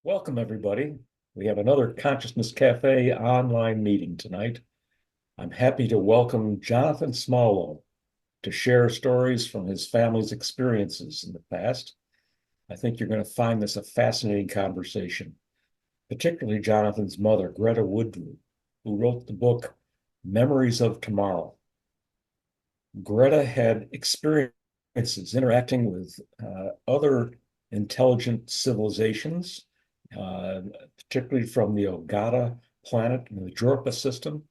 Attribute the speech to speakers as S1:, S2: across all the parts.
S1: Welcome, everybody. We have another Consciousness Cafe online meeting tonight. I'm happy to welcome Jonathan Smolowe to share stories from his family's experiences in the past. I think you're going to find this a fascinating conversation, particularly Jonathan's mother, Greta Woodrew, who wrote the book Memories of Tomorrow. Greta had experiences interacting with other intelligent civilizations, particularly from the Ogatta planet and the Jorpa system.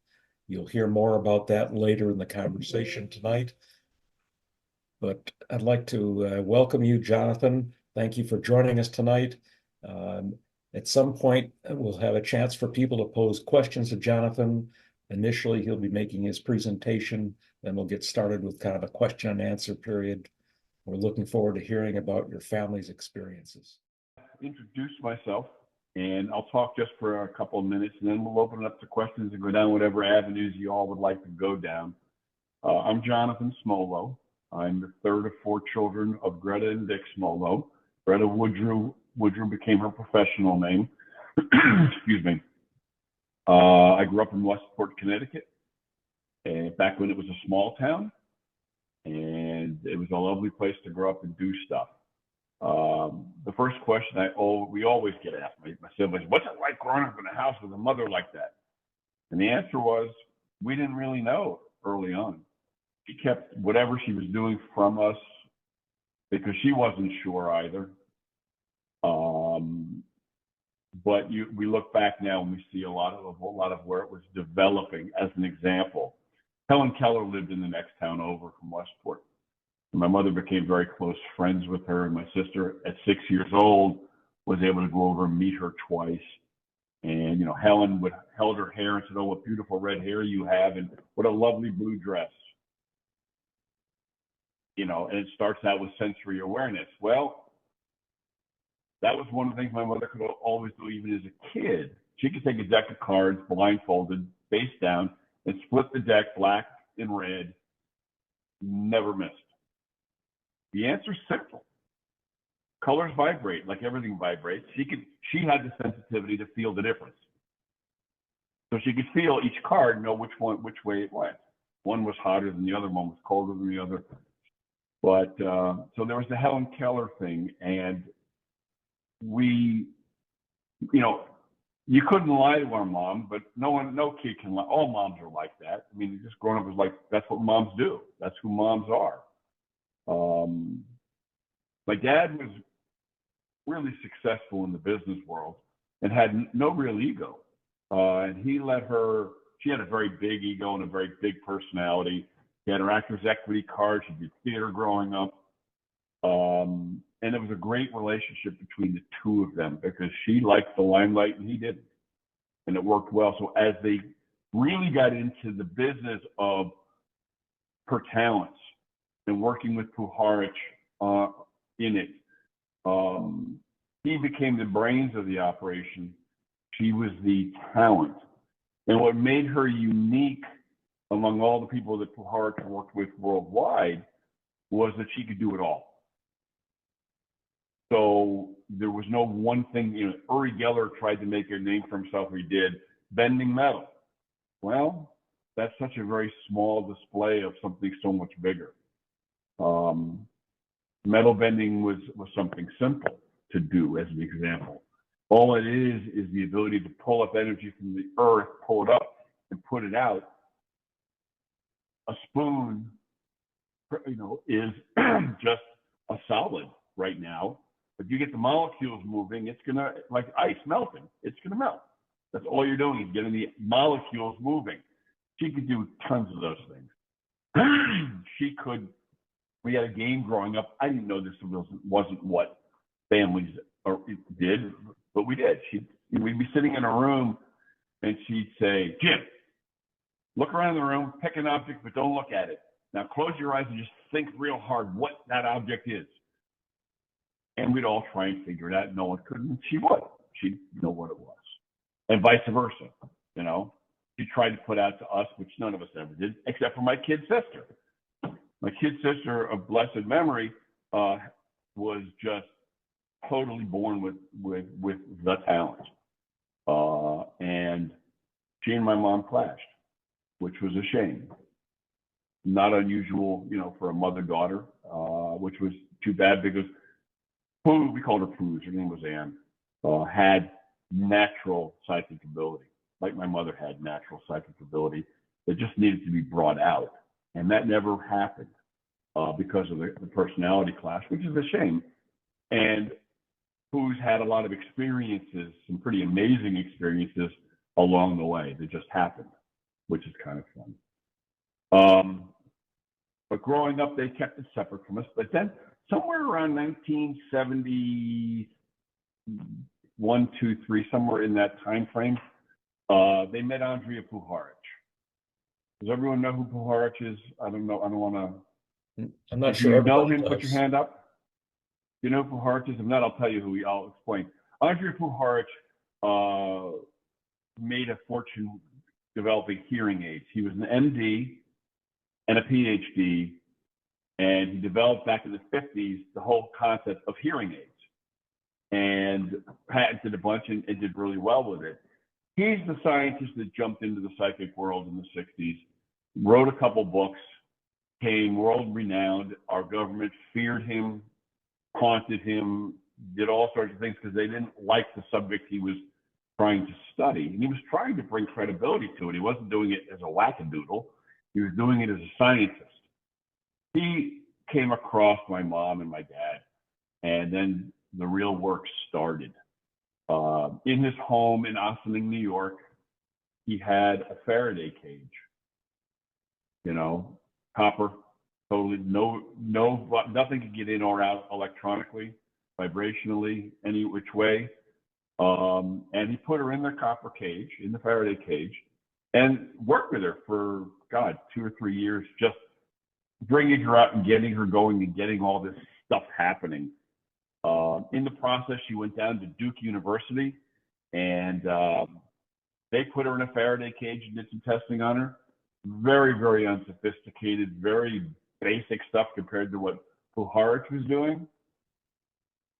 S1: You'll hear more about that later in the conversation tonight. But I'd like to welcome you, Jonathan. Thank you for joining us tonight. At some point, we'll have a chance for people to pose questions to Jonathan. Initially, he'll be making his presentation, then we'll get started with kind of a question and answer period. We're looking forward to hearing about your family's experiences.
S2: Introduce myself, and I'll talk just for a couple of minutes, and then we'll open it up to questions and go down whatever avenues you all would like to go down. I'm Jonathan Smolowe. I'm the third of four children of Greta and Dick Smolowe. Greta Woodrew became her professional name. Excuse me. I grew up in Westport, Connecticut, and back when it was a small town, and it was a lovely place to grow up and do stuff. The first question we always get asked, my siblings, what's it like growing up in a house with a mother like that? And the answer was, we didn't really know early on. She kept whatever she was doing from us because she wasn't sure either. But we look back now and we see a lot of where it was developing. As an example, Helen Keller lived in the next town over from Westport. My mother became very close friends with her, and my sister, at 6 years old, was able to go over and meet her twice. And, Helen held her hair and said, "Oh, what beautiful red hair you have, and what a lovely blue dress." And it starts out with sensory awareness. Well, that was one of the things my mother could always do, even as a kid. She could take a deck of cards, blindfolded, face down, and split the deck black and red. Never missed. The answer's simple. Colors vibrate like everything vibrates. She had the sensitivity to feel the difference. So she could feel each card, know which way it went. One was hotter than the other, one was colder than the other. But so there was the Helen Keller thing, and you couldn't lie to our mom, but no kid can lie. All moms are like that. I mean, just growing up was like, that's what moms do. That's who moms are. My dad was really successful in the business world and had no real ego. And she had a very big ego and a very big personality. He had her actor's equity card. She did theater growing up. And it was a great relationship between the two of them because she liked the limelight and he didn't. And it worked well. So as they really got into the business of her talents and working with Puharich in it, he became the brains of the operation. She was the talent. And what made her unique among all the people that Puharich worked with worldwide was that she could do it all. So there was no one thing. Uri Geller tried to make a name for himself. He did bending metal. Well, that's such a very small display of something so much bigger. Metal bending was something simple to do, as an example. All it is the ability to pull up energy from the earth, pull it up, and put it out. A spoon, is just a solid right now. But you get the molecules moving, it's gonna, like ice melting, it's gonna melt. That's all you're doing is getting the molecules moving. She could do tons of those things. We had a game growing up. I didn't know this wasn't what families did, but we did. We'd be sitting in a room and she'd say, "Jim, look around the room, pick an object, but don't look at it. Now close your eyes and just think real hard what that object is." And we'd all try and figure it out. No one could, and she would. She'd know what it was. And vice versa, She tried to put out to us, which none of us ever did, except for my kid sister. My kid sister of blessed memory was just totally born with the talent. And she and my mom clashed, which was a shame. Not unusual, for a mother-daughter, which was too bad because Pooh, we called her Pooh, her name was Anne, had natural psychic ability, like my mother had natural psychic ability. It just needed to be brought out. And that never happened because of the personality clash, which is a shame. And Pooh's had a lot of experiences, some pretty amazing experiences along the way that just happened, which is kind of fun. But growing up, they kept it separate from us. But then somewhere around 1971, 2, 3, somewhere in that time frame, they met Andrea Puharich. Does everyone know who Puharich is? I don't know. I don't want to.
S1: I'm not
S2: if
S1: sure.
S2: you know
S1: Everybody
S2: him,
S1: does.
S2: put your hand up. You know who Puharich is? If not, I'll tell you who I'll explain. Andrea Puharich made a fortune developing hearing aids. He was an MD and a PhD, and he developed back in the 50s the whole concept of hearing aids and patented a bunch and did really well with it. He's the scientist that jumped into the psychic world in the 60s, wrote a couple books, became world renowned. Our government feared him, haunted him, did all sorts of things because they didn't like the subject he was trying to study. And he was trying to bring credibility to it. He wasn't doing it as a wackadoodle. He was doing it as a scientist. He came across my mom and my dad, and then the real work started. In his home in Ossining, New York, he had a Faraday cage, copper, totally nothing could get in or out electronically, vibrationally, any which way. And he put her in the copper cage, in the Faraday cage, and worked with her for, 2 or 3 years, just bringing her out and getting her going and getting all this stuff happening. In the process, she went down to Duke University, and they put her in a Faraday cage and did some testing on her. Very, very unsophisticated, very basic stuff compared to what Puharich was doing,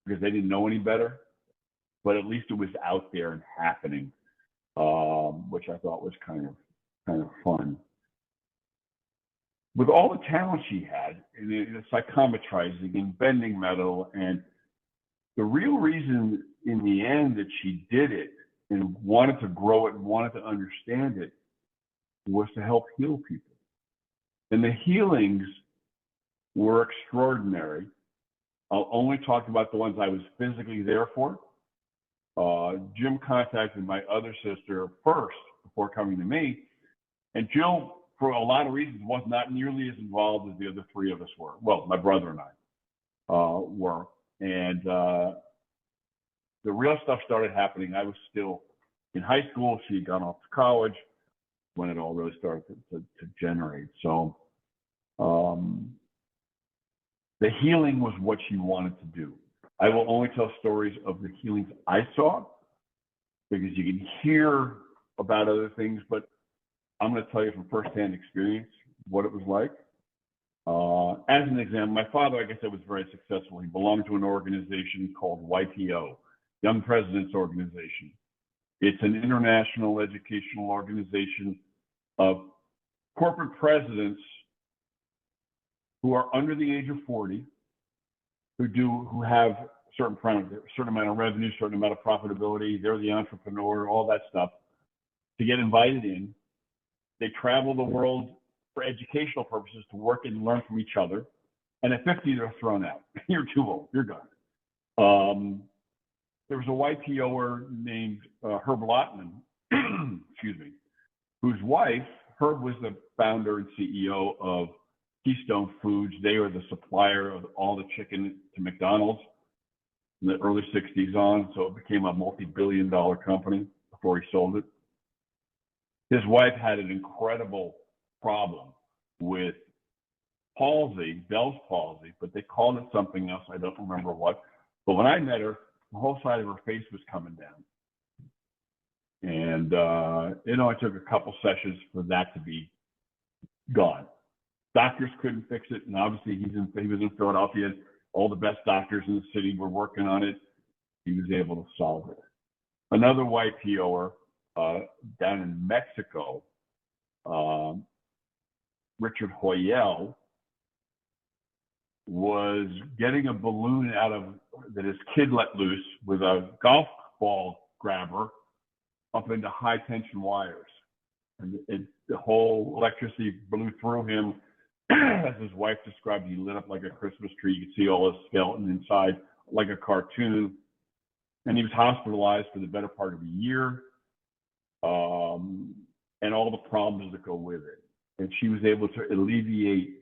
S2: because they didn't know any better. But at least it was out there and happening, which I thought was kind of fun. With all the talent she had in psychometrizing and bending metal, and the real reason in the end that she did it and wanted to grow it and wanted to understand it was to help heal people. And the healings were extraordinary. I'll only talk about the ones I was physically there for. Jim contacted my other sister first before coming to me. And Jill, for a lot of reasons, was not nearly as involved as the other 3 of us were. Well, my brother and I were. And the real stuff started happening. I was still in high school. She had gone off to college when it all really started to generate. So the healing was what she wanted to do. I will only tell stories of the healings I saw, because you can hear about other things, but I'm going to tell you from firsthand experience what it was like. As an example, my father, like I said, was very successful. He belonged to an organization called YPO, Young Presidents Organization. It's an international educational organization of corporate presidents who are under the age of 40, who have certain amount of revenue, certain amount of profitability. They're the entrepreneur, all that stuff. To get invited in, they travel the world for educational purposes to work and learn from each other. And at 50, they're thrown out. You're too old. You're done. There was a YPOer named Herb Lotman, excuse me, whose wife, Herb was the founder and CEO of Keystone Foods. They were the supplier of all the chicken to McDonald's in the early 60s on. So it became a multi-billion-dollar company before he sold it. His wife had an incredible problem with palsy, Bell's palsy, but they called it something else. I don't remember what. But when I met her, the whole side of her face was coming down. And, it took a couple sessions for that to be gone. Doctors couldn't fix it. And obviously he was in Philadelphia. All the best doctors in the city were working on it. He was able to solve it. Another YPOer down in Mexico, Richard Hoyel, was getting a balloon out of that his kid let loose with a golf ball grabber up into high tension wires. And the whole electricity blew through him. As his wife described, he lit up like a Christmas tree. You could see all his skeleton inside like a cartoon. And he was hospitalized for the better part of a year, and all the problems that go with it. And she was able to alleviate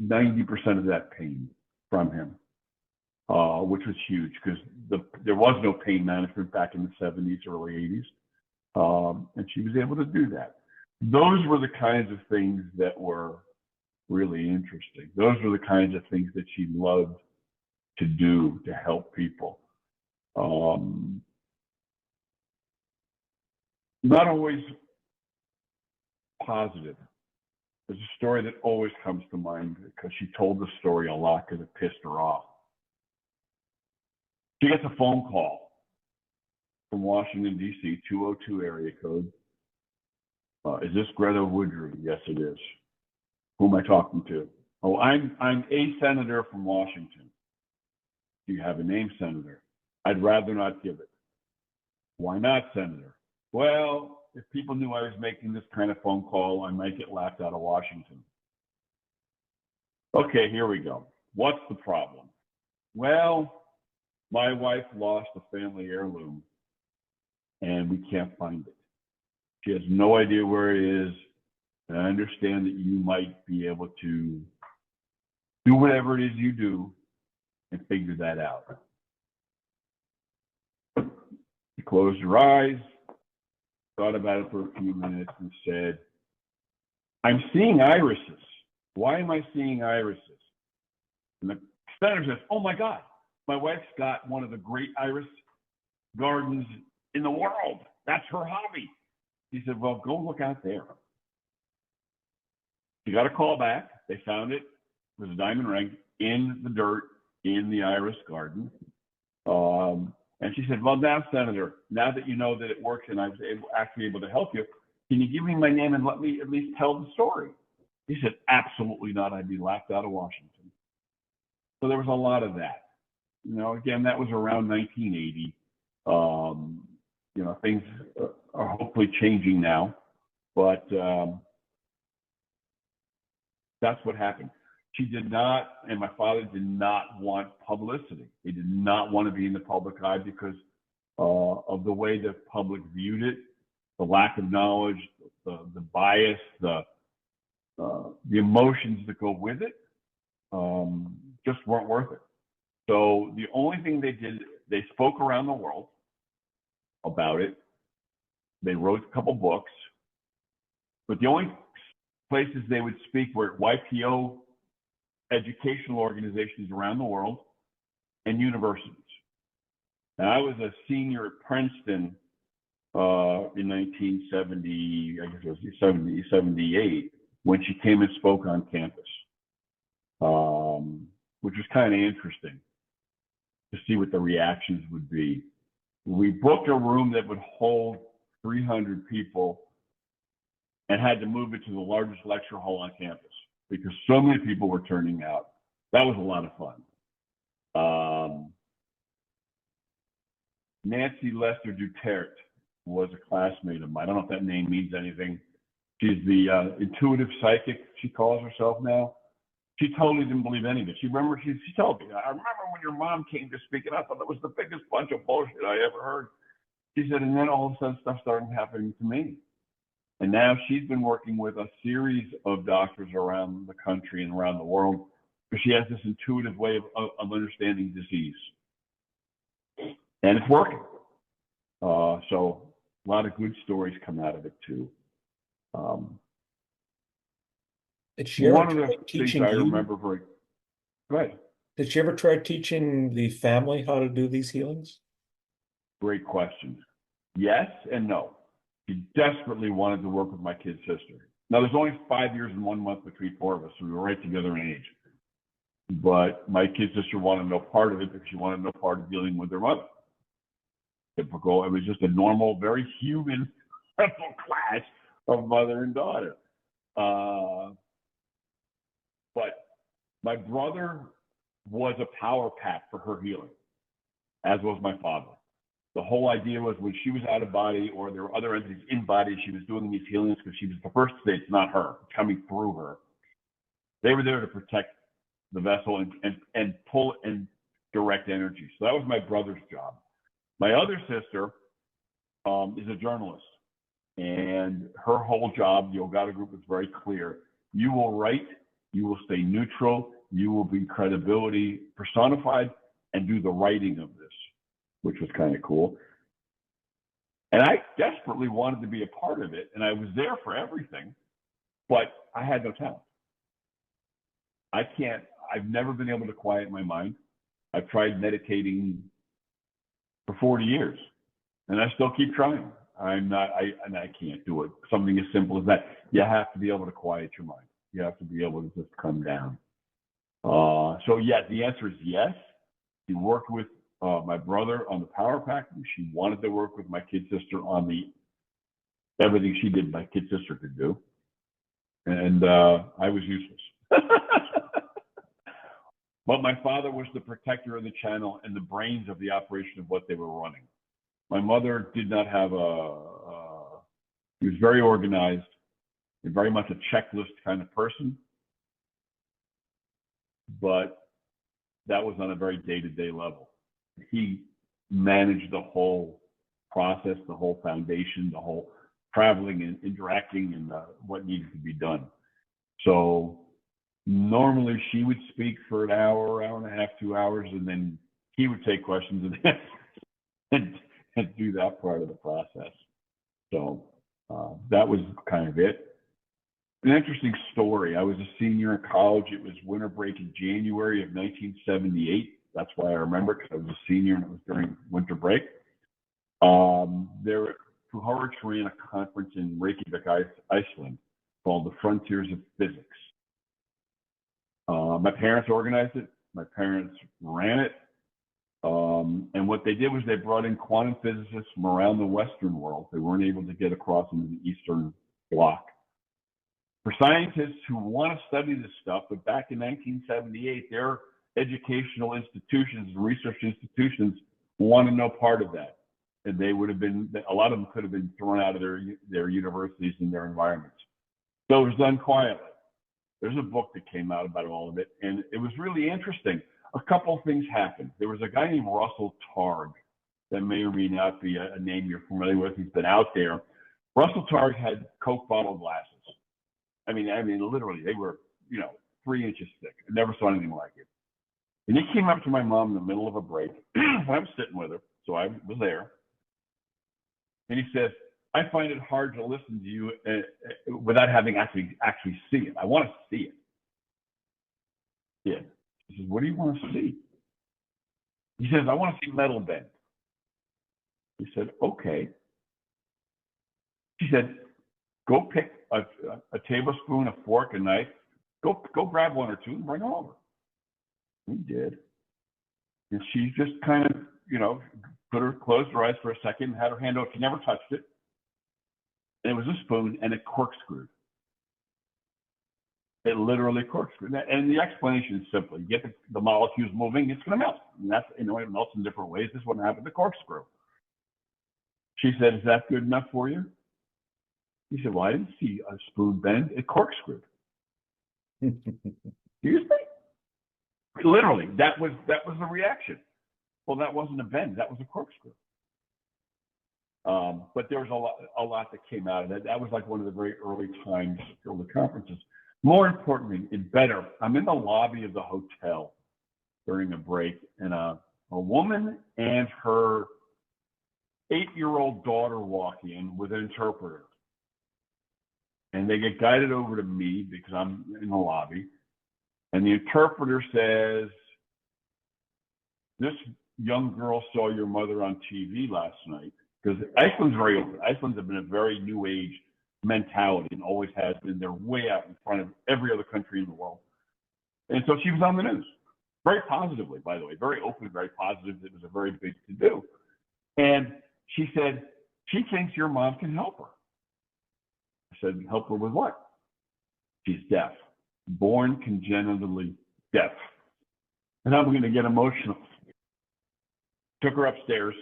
S2: 90% of that pain from him, which was huge because there was no pain management back in the 70s, early 80s. And she was able to do that. Those were the kinds of things that were really interesting. Those were the kinds of things that she loved to do to help people. Not always positive. There's a story that always comes to mind because she told the story a lot because it pissed her off. She gets a phone call from Washington, D.C., 202 area code. Is this Greta Woodrew? Yes, it is. Who am I talking to? Oh, I'm a senator from Washington. Do you have a name, Senator? I'd rather not give it. Why not, Senator? Well, if people knew I was making this kind of phone call, I might get laughed out of Washington. Okay, here we go. What's the problem? Well, my wife lost a family heirloom and we can't find it. She has no idea where it is. And I understand that you might be able to do whatever it is you do and figure that out. She closed her eyes, thought about it for a few minutes and said, I'm seeing irises. Why am I seeing irises? And the senator says, oh my God, my wife's got one of the great iris gardens in the world. That's her hobby. He said, well, go look out there. She got a call back. They found it. It was a diamond ring in the dirt in the iris garden. And she said, well, now, Senator, now that you know that it works and I was actually able to help you, can you give me my name and let me at least tell the story? He said, absolutely not. I'd be laughed out of Washington. So there was a lot of that. You know, again, that was around 1980. You know, things are hopefully changing now, but that's what happened. She did not, and my father did not want publicity. He did not want to be in the public eye because of the way the public viewed it, the lack of knowledge, the bias, the emotions that go with it, just weren't worth it. So the only thing they did, they spoke around the world about it. They wrote a couple books, but the only places they would speak were at YPO educational organizations around the world and universities. Now, I was a senior at Princeton in 1970, I guess it was 78, when she came and spoke on campus, which was kind of interesting to see what the reactions would be. We booked a room that would hold 300 people and had to move it to the largest lecture hall on campus because so many people were turning out. That was a lot of fun. Nancy Lester Duterte was a classmate of mine. I don't know if that name means anything. She's the intuitive psychic, she calls herself now. She totally didn't believe any of it. She told me, I remember when your mom came to speak, and I thought that was the biggest bunch of bullshit I ever heard. She said, and then all of a sudden stuff started happening to me. And now she's been working with a series of doctors around the country and around the world because she has this intuitive way of understanding disease. And it's working. So a lot of good stories come out of it too.
S1: Did she ever
S2: One of
S1: try
S2: the things
S1: teaching
S2: I
S1: you?
S2: remember very, right,
S1: Did she ever try teaching the family how to do these healings?
S2: great question. Yes and no. She desperately wanted to work with my kid sister. Now, there's only 5 years and 1 month between four of us, so we were right together in age. But my kid sister wanted no part of it because she wanted no part of dealing with her mother. typical. It was just a normal, very human clash of mother and daughter. But my brother was a power pack for her healing, as was my father. The whole idea was when she was out of body or there were other entities in body, she was doing these healings because she was the first state, not her, coming through her. They were there to protect the vessel and pull and direct energy. So that was my brother's job. My other sister is a journalist, and her whole job, the Ogatta group, is very clear. You will write, you will stay neutral, you will be credibility personified, and do the writing of this, which was kind of cool. And I desperately wanted to be a part of it, and I was there for everything, but I had no talent. I've never been able to quiet my mind. I've tried meditating for 40 years, and I still keep trying. I can't do it. Something as simple as that. You have to be able to quiet your mind. You have to be able to just come down. So yeah, the answer is yes. She worked with my brother on the power pack. She wanted to work with my kid sister on everything she did my kid sister could do. And I was useless. But my father was the protector of the channel and the brains of the operation of what they were running. My mother did not have she was very organized and very much a checklist kind of person. But that was on a very day-to-day level. He managed the whole process, the whole foundation, the whole traveling and interacting and what needed to be done. So normally she would speak for an hour, hour and a half, 2 hours, and then he would take questions and do that part of the process. So that was kind of it. An interesting story. I was a senior in college. It was winter break in January of 1978. That's why I remember, because I was a senior and it was during winter break. Horowitz ran a conference in Reykjavik, Iceland, called The Frontiers of Physics. My parents organized it. My parents ran it. And what they did was they brought in quantum physicists from around the Western world. They weren't able to get across into the Eastern Bloc. For scientists who want to study this stuff, but back in 1978, their educational institutions and research institutions wanted no part of that. And they would have been, a lot of them could have been thrown out of their universities and their environments. So it was done quietly. There's a book that came out about all of it, and it was really interesting. A couple of things happened. There was a guy named Russell Targ that may or may not be a name you're familiar with. He's been out there. Russell Targ had Coke bottle glasses. I mean, literally, they were, 3 inches thick. I never saw anything like it. And he came up to my mom in the middle of a break. I was sitting with her, so I was there. And he says, I find it hard to listen to you without having actually see it. I want to see it. Yeah. He says, what do you want to see? He says, I want to see metal bend. He said, okay. He said, go pick a tablespoon, a fork, a knife. Go grab one or two and bring them over. He did. And she just kind of, closed her eyes for a second, had her hand out. She never touched it. And it was a spoon, and it corkscrewed. It literally corkscrewed. And the explanation is simple. You get the molecules moving, it's going to melt. And that's, it melts in different ways. This is what happened to corkscrew. She said, is that good enough for you? He said, well, I didn't see a spoon bend. It corkscrewed. Excuse me? Literally, that was the reaction. Well, that wasn't a bend. That was a corkscrew. But there was a lot that came out of that. That was like one of the very early times of the conferences. More importantly, I'm in the lobby of the hotel during a break, and a woman and her 8-year-old daughter walk in with an interpreter. And they get guided over to me because I'm in the lobby. And the interpreter says, this young girl saw your mother on TV last night. Because Iceland's very open. Iceland's been a very new age mentality and always has been. They're way out in front of every other country in the world. And so she was on the news. Very positively, by the way. Very open, very positive. It was a very big to-do. And She said, she thinks your mom can help her. I said, help her with what? She's deaf, born congenitally deaf. And I'm going to get emotional. Took her upstairs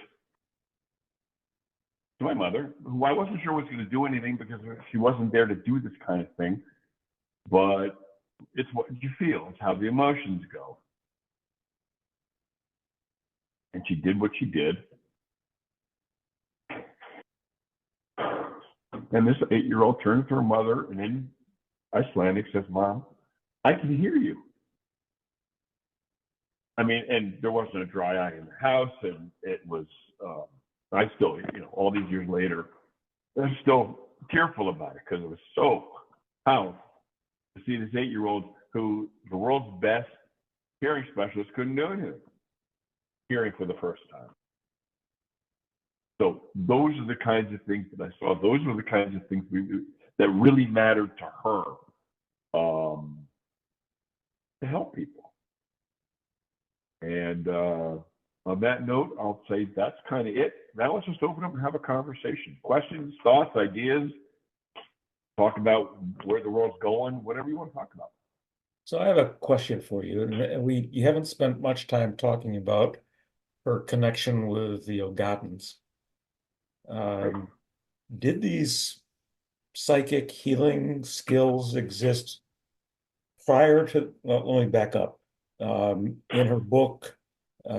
S2: to my mother, who I wasn't sure was going to do anything because she wasn't there to do this kind of thing. But it's what you feel. It's how the emotions go. And she did what she did. And this 8-year-old turns to her mother and in Icelandic says, Mom, I can hear you. I mean, and there wasn't a dry eye in the house. And it was, I still, all these years later, I'm still tearful about it because it was so powerful to see this 8-year-old who the world's best hearing specialist couldn't do anything, hearing for the first time. So those are the kinds of things that I saw. Those were the kinds of things that really mattered to her, to help people. And on that note, I'll say that's kind of it. Now let's just open up and have a conversation. Questions, thoughts, ideas, talk about where the world's going, whatever you want to talk about.
S1: So I have a question for you. And you haven't spent much time talking about her connection with the Ogattans. Did these psychic healing skills exist prior to, well, let me back up. In her book,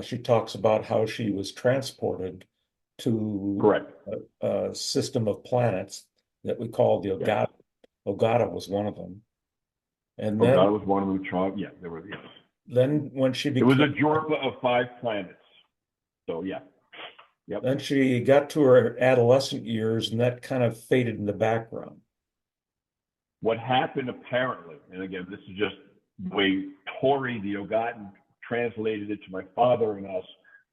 S1: she talks about how she was transported to
S2: Correct.
S1: a system of planets that we call the Ogatta. Yeah. Ogatta was one of them. And then
S2: Ogatta was one of them. Yeah, there were. Yes.
S1: Then when she became,
S2: it was a Jorpa of 5 planets. So yeah. Yep.
S1: Then she got to her adolescent years, and that kind of faded in the background.
S2: What happened apparently, and again, this is just the way Tori, the Ogattan, translated it to my father and us.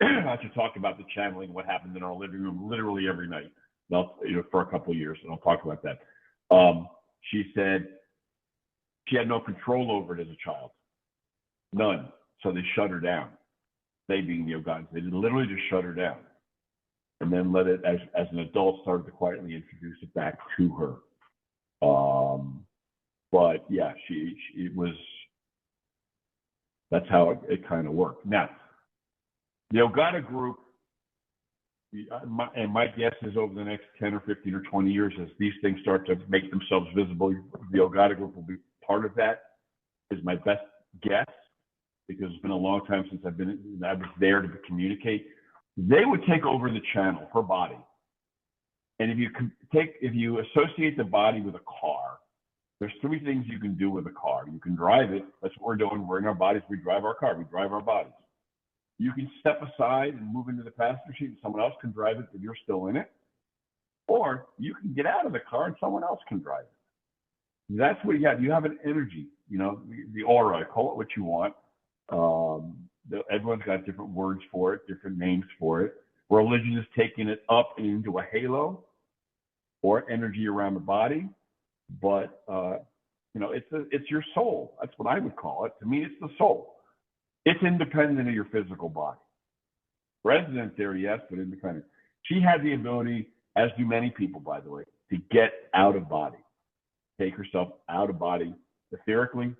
S2: I should talk about the channeling, what happened in our living room literally every night, for a couple of years, and I'll talk about that. She said she had no control over it as a child, none. So they shut her down. They being the Ogattans, they literally just shut her down, and then let it, as an adult, started to quietly introduce it back to her. But yeah, it was. That's how it kind of worked. Now, the Ogatta group, and my guess is over the next 10 or 15 or 20 years, as these things start to make themselves visible, the Ogatta group will be part of that, is my best guess, because it's been a long time since I was there to communicate. They would take over the channel, her body. And if you associate the body with a car, there's 3 things you can do with a car. You can drive it. That's what we're doing. We're in our bodies. We drive our car. We drive our bodies. You can step aside and move into the passenger seat, and someone else can drive it, but you're still in it. Or you can get out of the car and someone else can drive it. That's what you have. You have an energy, the aura. Call it what you want. Everyone's got different words for it, different names for it. Religion is taking it up into a halo or energy around the body. But it's your soul. That's what I would call it. To me, it's the soul. It's independent of your physical body. Resident there, yes, but independent. She had the ability, as do many people, by the way, to get out of body, take herself out of body etherically.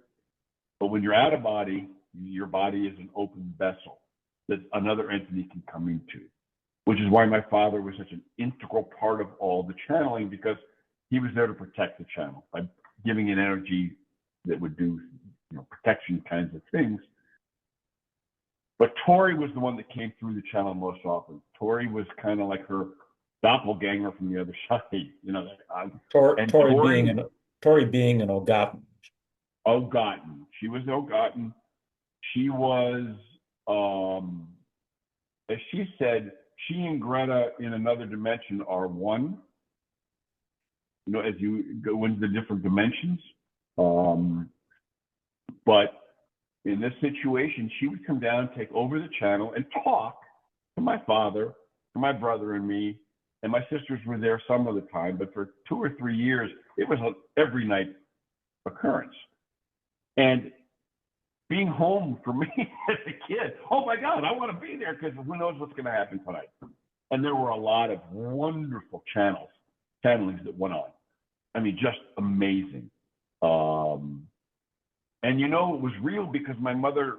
S2: But when you're out of body, your body is an open vessel that another entity can come into, which is why my father was such an integral part of all the channeling, because he was there to protect the channel by giving it energy that would do, protection kinds of things. But Tori was the one that came through the channel most often. Tori was kind of like her doppelganger from the other side,
S1: Tori being an Ogattan.
S2: Ogatten. She was Ogatten. She was, as she said, she and Greta in another dimension are one. As you go into the different dimensions. But in this situation, she would come down, take over the channel, and talk to my father, to my brother and me, and my sisters were there some of the time, but for 2 or 3 years, it was an every night occurrence. And being home for me as a kid, oh my God, I want to be there because who knows what's going to happen tonight. And there were a lot of wonderful channelings that went on. I mean, just amazing. And you know, it was real because my mother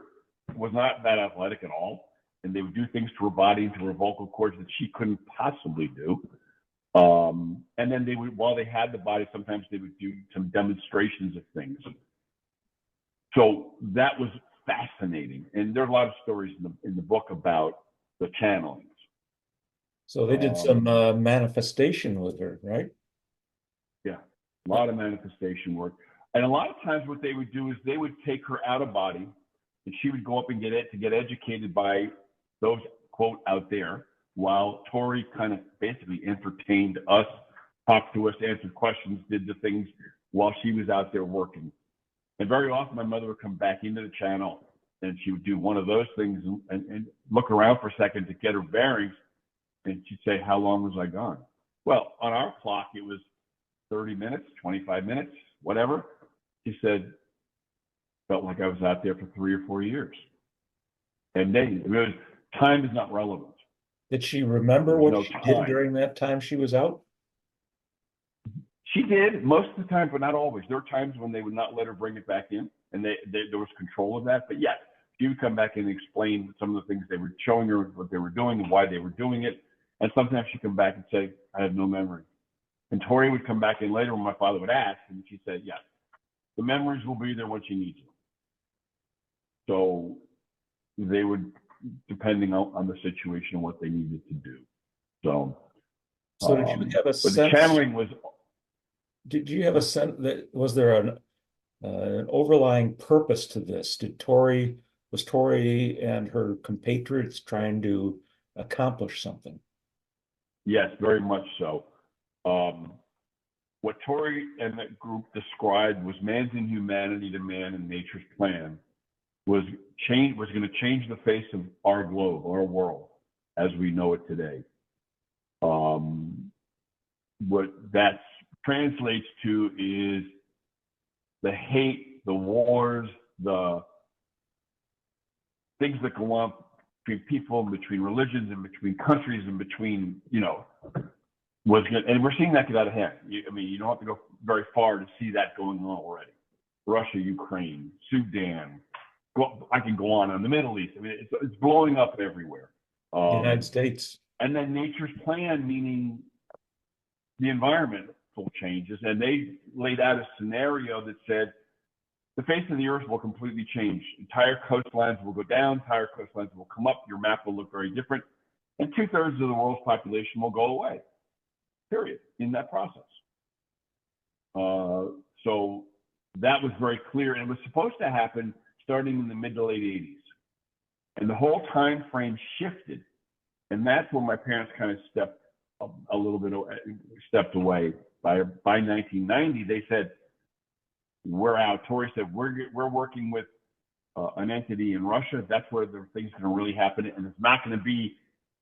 S2: was not that athletic at all. And they would do things to her body and to her vocal cords that she couldn't possibly do. And then they would, while they had the body, sometimes they would do some demonstrations of things. So that was fascinating. And there are a lot of stories in the book about the channelings.
S1: So they did some manifestation with her, right?
S2: Yeah, a lot of manifestation work. And a lot of times what they would do is they would take her out of body and she would go up and get educated by those, quote, out there, while Tori kind of basically entertained us, talked to us, answered questions, did the things while she was out there working. And very often my mother would come back into the channel and she would do one of those things and look around for a second to get her bearings. And she'd say, how long was I gone? Well, on our clock, it was 30 minutes, 25 minutes, whatever. She said, felt like I was out there for 3 or 4 years. And time is not relevant.
S1: Did she remember what she did during that time she was out?
S2: She did most of the time, but not always. There were times when they would not let her bring it back in, and there was control of that. But yes, she would come back in and explain some of the things they were showing her, what they were doing, and why they were doing it. And sometimes she'd come back and say, I have no memory. And Tori would come back in later when my father would ask, and she'd say, yes, the memories will be there when she needs them. So they would, depending on the situation, what they needed to do. So
S1: did you have a sense?
S2: The channeling was.
S1: Did you have a sense that was there an overlying purpose to this? Was Tori and her compatriots trying to accomplish something?
S2: Yes, very much so. What Tori and that group described was man's inhumanity to man and nature's plan was going to change the face of our globe, our world, as we know it today. What that translates to is the hate, the wars, the things that go on between people, between religions, and between countries, and between, and we're seeing that get out of hand. I mean, you don't have to go very far to see that going on already. Russia, Ukraine, Sudan. I can go on the Middle East. I mean, it's blowing up everywhere.
S1: United States.
S2: And then nature's plan, meaning the environmental changes. And they laid out a scenario that said the face of the earth will completely change. Entire coastlines will go down, entire coastlines will come up. Your map will look very different. And 2/3 of the world's population will go away, period, in that process. So that was very clear. And it was supposed to happen starting in the mid to late 80s. And the whole time frame shifted. And that's when my parents kind of stepped away. By 1990, they said, we're out. Tori said, we're working with an entity in Russia. That's where the things are going to really happen. And it's not going to be,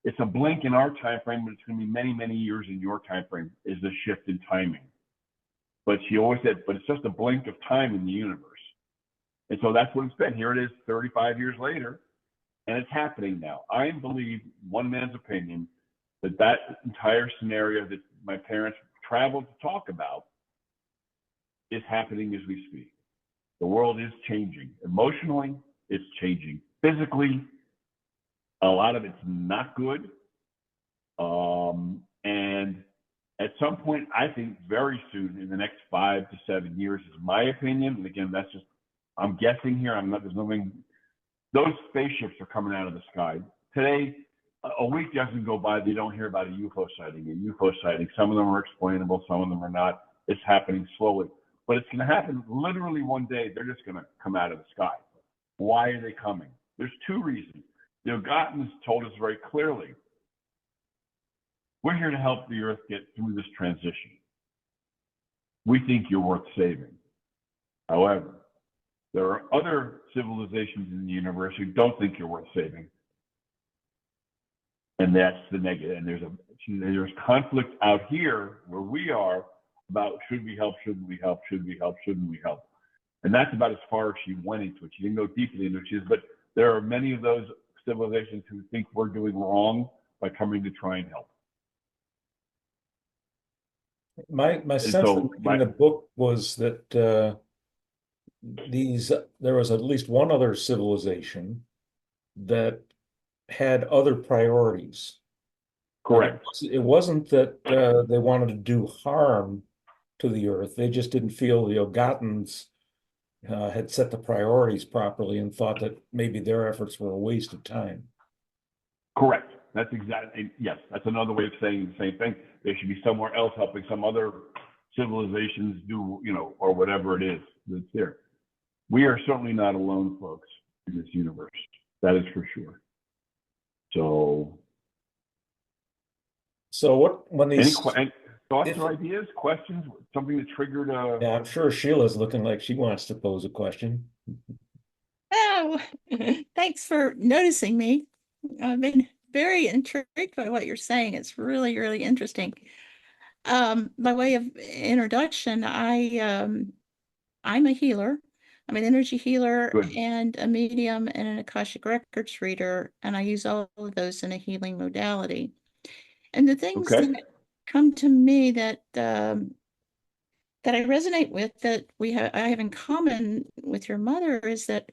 S2: it's a blink in our time frame, but it's going to be many, many years in your time frame, is the shift in timing. But she always said, but it's just a blink of time in the universe. And so that's what it's been. Here it is 35 years later, and it's happening now. I believe, one man's opinion, that entire scenario that my parents traveled to talk about is happening as we speak. The world is changing. Emotionally, it's changing. Physically, a lot of it's not good. And at some point, I think very soon, in the next 5 to 7 years, is my opinion. And again, that's just, I'm guessing here. There's nothing, those spaceships are coming out of the sky. Today, a week doesn't go by that you don't hear about a UFO sighting. Some of them are explainable, some of them are not. It's happening slowly. But it's going to happen literally one day. They're just going to come out of the sky. Why are they coming? There's 2 reasons. The Ogattans told us very clearly, we're here to help the Earth get through this transition. We think you're worth saving. However, there are other civilizations in the universe who don't think you're worth saving. And that's the negative. And there's conflict out here where we are about should we help, shouldn't we help, should we help, shouldn't we help. And that's about as far as she went into it. She didn't go deeply into it. But there are many of those civilizations who think we're doing wrong by coming to try and help.
S1: My
S2: And
S1: sense
S2: so
S1: in the book was that there was at least one other civilization that had other priorities.
S2: correct.
S1: It wasn't that they wanted to do harm to the earth. They just didn't feel the Ogattans had set the priorities properly and thought that maybe their efforts were a waste of time.
S2: Correct. That's exactly, yes, that's another way of saying the same thing. They should be somewhere else helping some other civilizations do, or whatever it is that's there. We are certainly not alone, folks, in this universe. That is for sure.
S1: So when
S2: any
S1: these
S2: thoughts or ideas, questions, something that triggered
S1: yeah, I'm sure Sheila's looking like she wants to pose a question.
S3: Oh, thanks for noticing me. I've been very intrigued by what you're saying. It's really, really interesting. By way of introduction, I'm a healer. I'm an energy healer
S2: good.
S3: and a medium and an Akashic Records reader, and I use all of those in a healing modality. And the things
S2: Okay.
S3: that come to me that that I resonate with, that I have in common with your mother, is that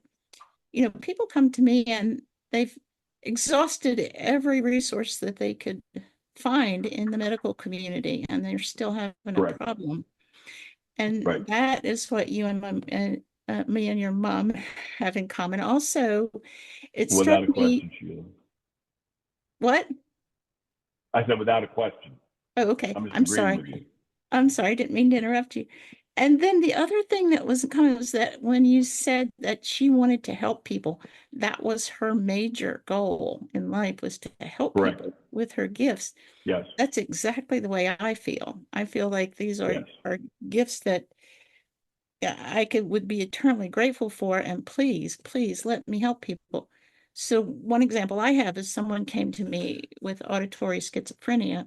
S3: people come to me and they've exhausted every resource that they could find in the medical community, and they're still having a
S2: Correct.
S3: problem. And
S2: Right.
S3: that is what you and me and your mom have in common. Also, it
S2: Without
S3: struck
S2: a
S3: me.
S2: question, Sheila.
S3: What?
S2: I said without a question.
S3: Oh, okay.
S2: I'm just
S3: I'm
S2: agreeing
S3: sorry.
S2: with you.
S3: I'm sorry, I didn't mean to interrupt you. And then the other thing that was coming was that when you said that she wanted to help people, that was her major goal in life, was to help
S2: Correct.
S3: people with her gifts.
S2: Yes.
S3: That's exactly the way I feel. I feel like these
S2: Yes.
S3: are gifts that would be eternally grateful for, and please, please let me help people. So one example I have is someone came to me with auditory schizophrenia,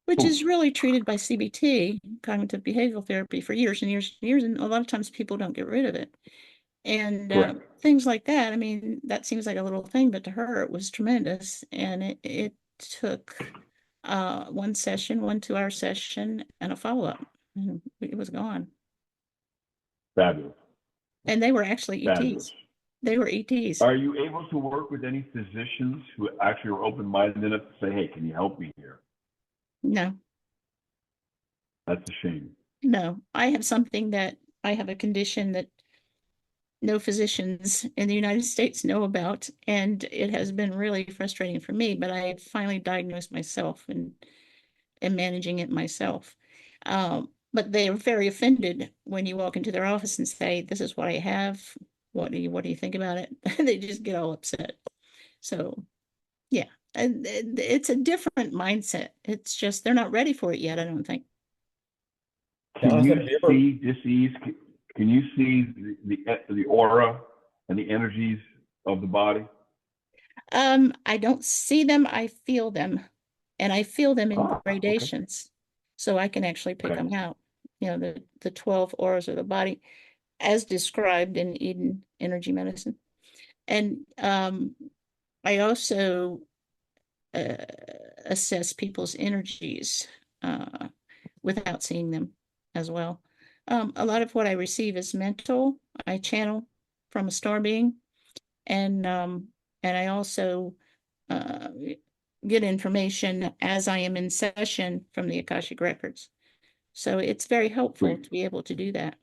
S3: which
S2: Ooh.
S3: is really treated by CBT, cognitive behavioral therapy, for years and years and years. And a lot of times people don't get rid of it. And
S2: Correct.
S3: things like that. I mean, that seems like a little thing, but to her it was tremendous. And it took one session, 2-hour session, and a follow-up. And it was gone.
S2: Fabulous.
S3: And they were actually
S2: Fabulous.
S3: ETs. They were ETs.
S2: Are you able to work with any physicians who actually are open-minded enough to say, hey, can you help me here?
S3: No,
S2: That's a shame.
S3: no. I have a condition that no physicians in the United States know about, and it has been really frustrating for me, but I finally diagnosed myself and am managing it myself. But they are very offended when you walk into their office and say, this is what I have. What do you think about it? They just get all upset. So yeah, and it's a different mindset. It's just they're not ready for it yet, I don't think.
S2: Can
S1: Jonathan,
S2: you see disease? Can you see the aura and the energies of the body?
S3: I don't see them, I feel them, and I feel them in
S2: Okay.
S3: gradations, so I can actually pick
S2: Okay.
S3: them out. The 12 auras of the body, as described in Eden Energy Medicine. And I also assess people's energies without seeing them as well. A lot of what I receive is mental. I channel from a star being, and I also get information as I am in session from the Akashic Records. So it's very helpful
S2: Sweet.
S3: to be able to do that.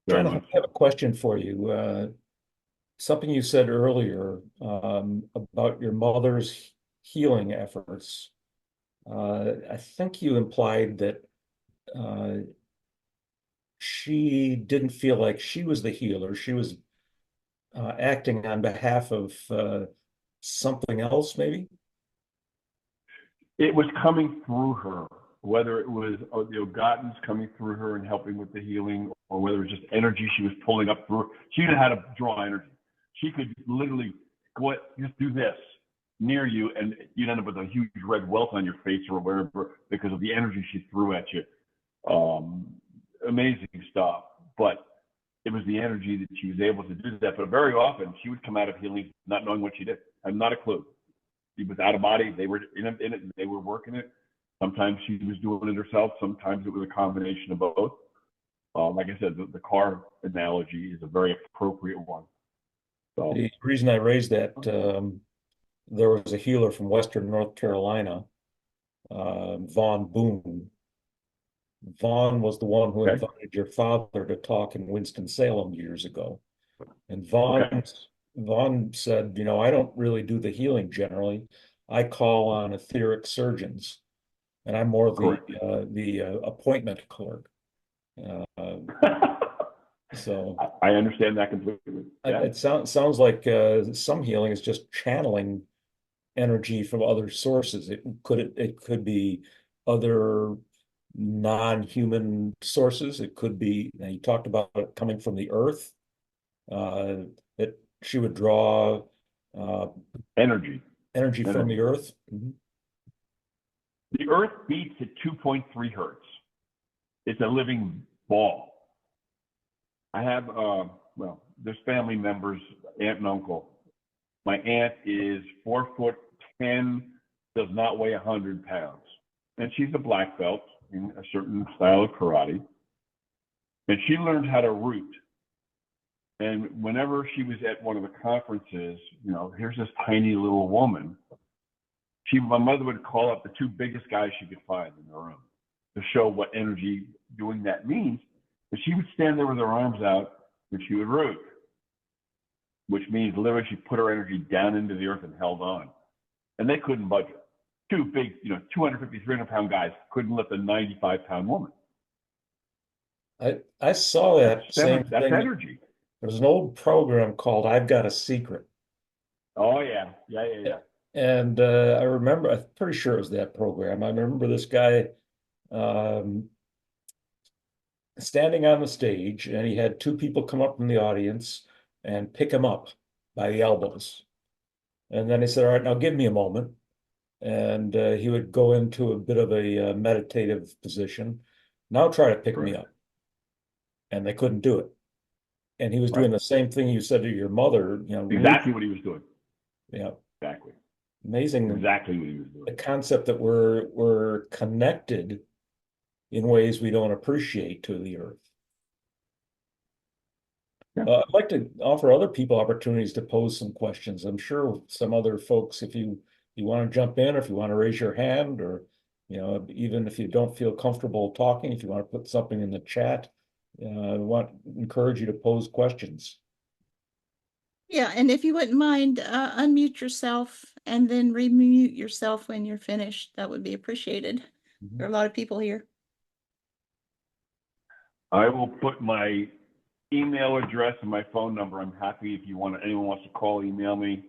S2: Very
S1: Jonathan,
S2: much
S1: I have a
S2: so.
S1: question for you. Something you said earlier about your mother's healing efforts. I think you implied that uh, she didn't feel like she was the healer. She was acting on behalf of something else, maybe?
S2: It was coming through her, whether it was the Ogattans coming through her and helping with the healing, or whether it was just energy she was pulling up through her. She knew how to draw energy. She could literally go, just do this near you, and you'd end up with a huge red welt on your face or wherever because of the energy she threw at you. Amazing stuff. But it was the energy that she was able to do that. But very often she would come out of healing not knowing what she did, and not a clue. He was out of body. They were in it. They were working it. Sometimes she was doing it herself. Sometimes it was a combination of both. Like I said, the car analogy is a very appropriate one. So
S1: The reason I raised that, there was a healer from Western North Carolina, Vaughn Boone. Vaughn was the one who
S2: Okay.
S1: invited your father to talk in Winston-Salem years ago. And
S2: Okay.
S1: Vaughn said, I don't really do the healing generally. I call on etheric surgeons, and I'm more of
S2: Correct.
S1: the appointment clerk. So
S2: I understand that completely. Yeah.
S1: it sounds like some healing is just channeling energy from other sources. It could be other non-human sources. It could be, you talked about it coming from the earth. That she would draw
S2: Energy.
S1: energy from the earth. Mhm.
S2: The earth beats at 2.3 hertz. It's a living ball. I have, there's family members, aunt and uncle. My aunt is 4'10", does not weigh 100 pounds. And she's a black belt in a certain style of karate. And she learned how to root. And whenever she was at one of the conferences, here's this tiny little woman. My mother would call up the two biggest guys she could find in the room to show what energy doing that means. But she would stand there with her arms out and she would root, which means literally she put her energy down into the earth and held on. And they couldn't budge it. Two big, 250, 300-pound guys couldn't lift a 95-pound woman.
S1: I saw that same
S2: That's
S1: thing.
S2: energy.
S1: There's an old program called I've Got a Secret.
S2: Oh, yeah. Yeah.
S1: And I remember, I'm pretty sure it was that program. I remember this guy standing on the stage, and he had two people come up from the audience and pick him up by the elbows. And then he said, all right, now give me a moment. And he would go into a bit of a meditative position. Now try to pick me up. And they couldn't do it. And he was doing the same thing you said to your mother,
S2: Exactly what he was doing.
S1: Yeah.
S2: Exactly.
S1: Amazing.
S2: Exactly what he was doing.
S1: The concept that we're connected in ways we don't appreciate to the earth.
S2: Yeah.
S1: I'd like to offer other people opportunities to pose some questions. I'm sure some other folks, if you want to jump in, or if you want to raise your hand, or even if you don't feel comfortable talking, if you want to put something in the chat, I encourage you to pose questions.
S3: Yeah, and if you wouldn't mind, unmute yourself and then remute yourself when you're finished. That would be appreciated.
S1: Mhm.
S3: There are a lot of people here.
S2: I will put my email address and my phone number. I'm happy if anyone wants to call, email me.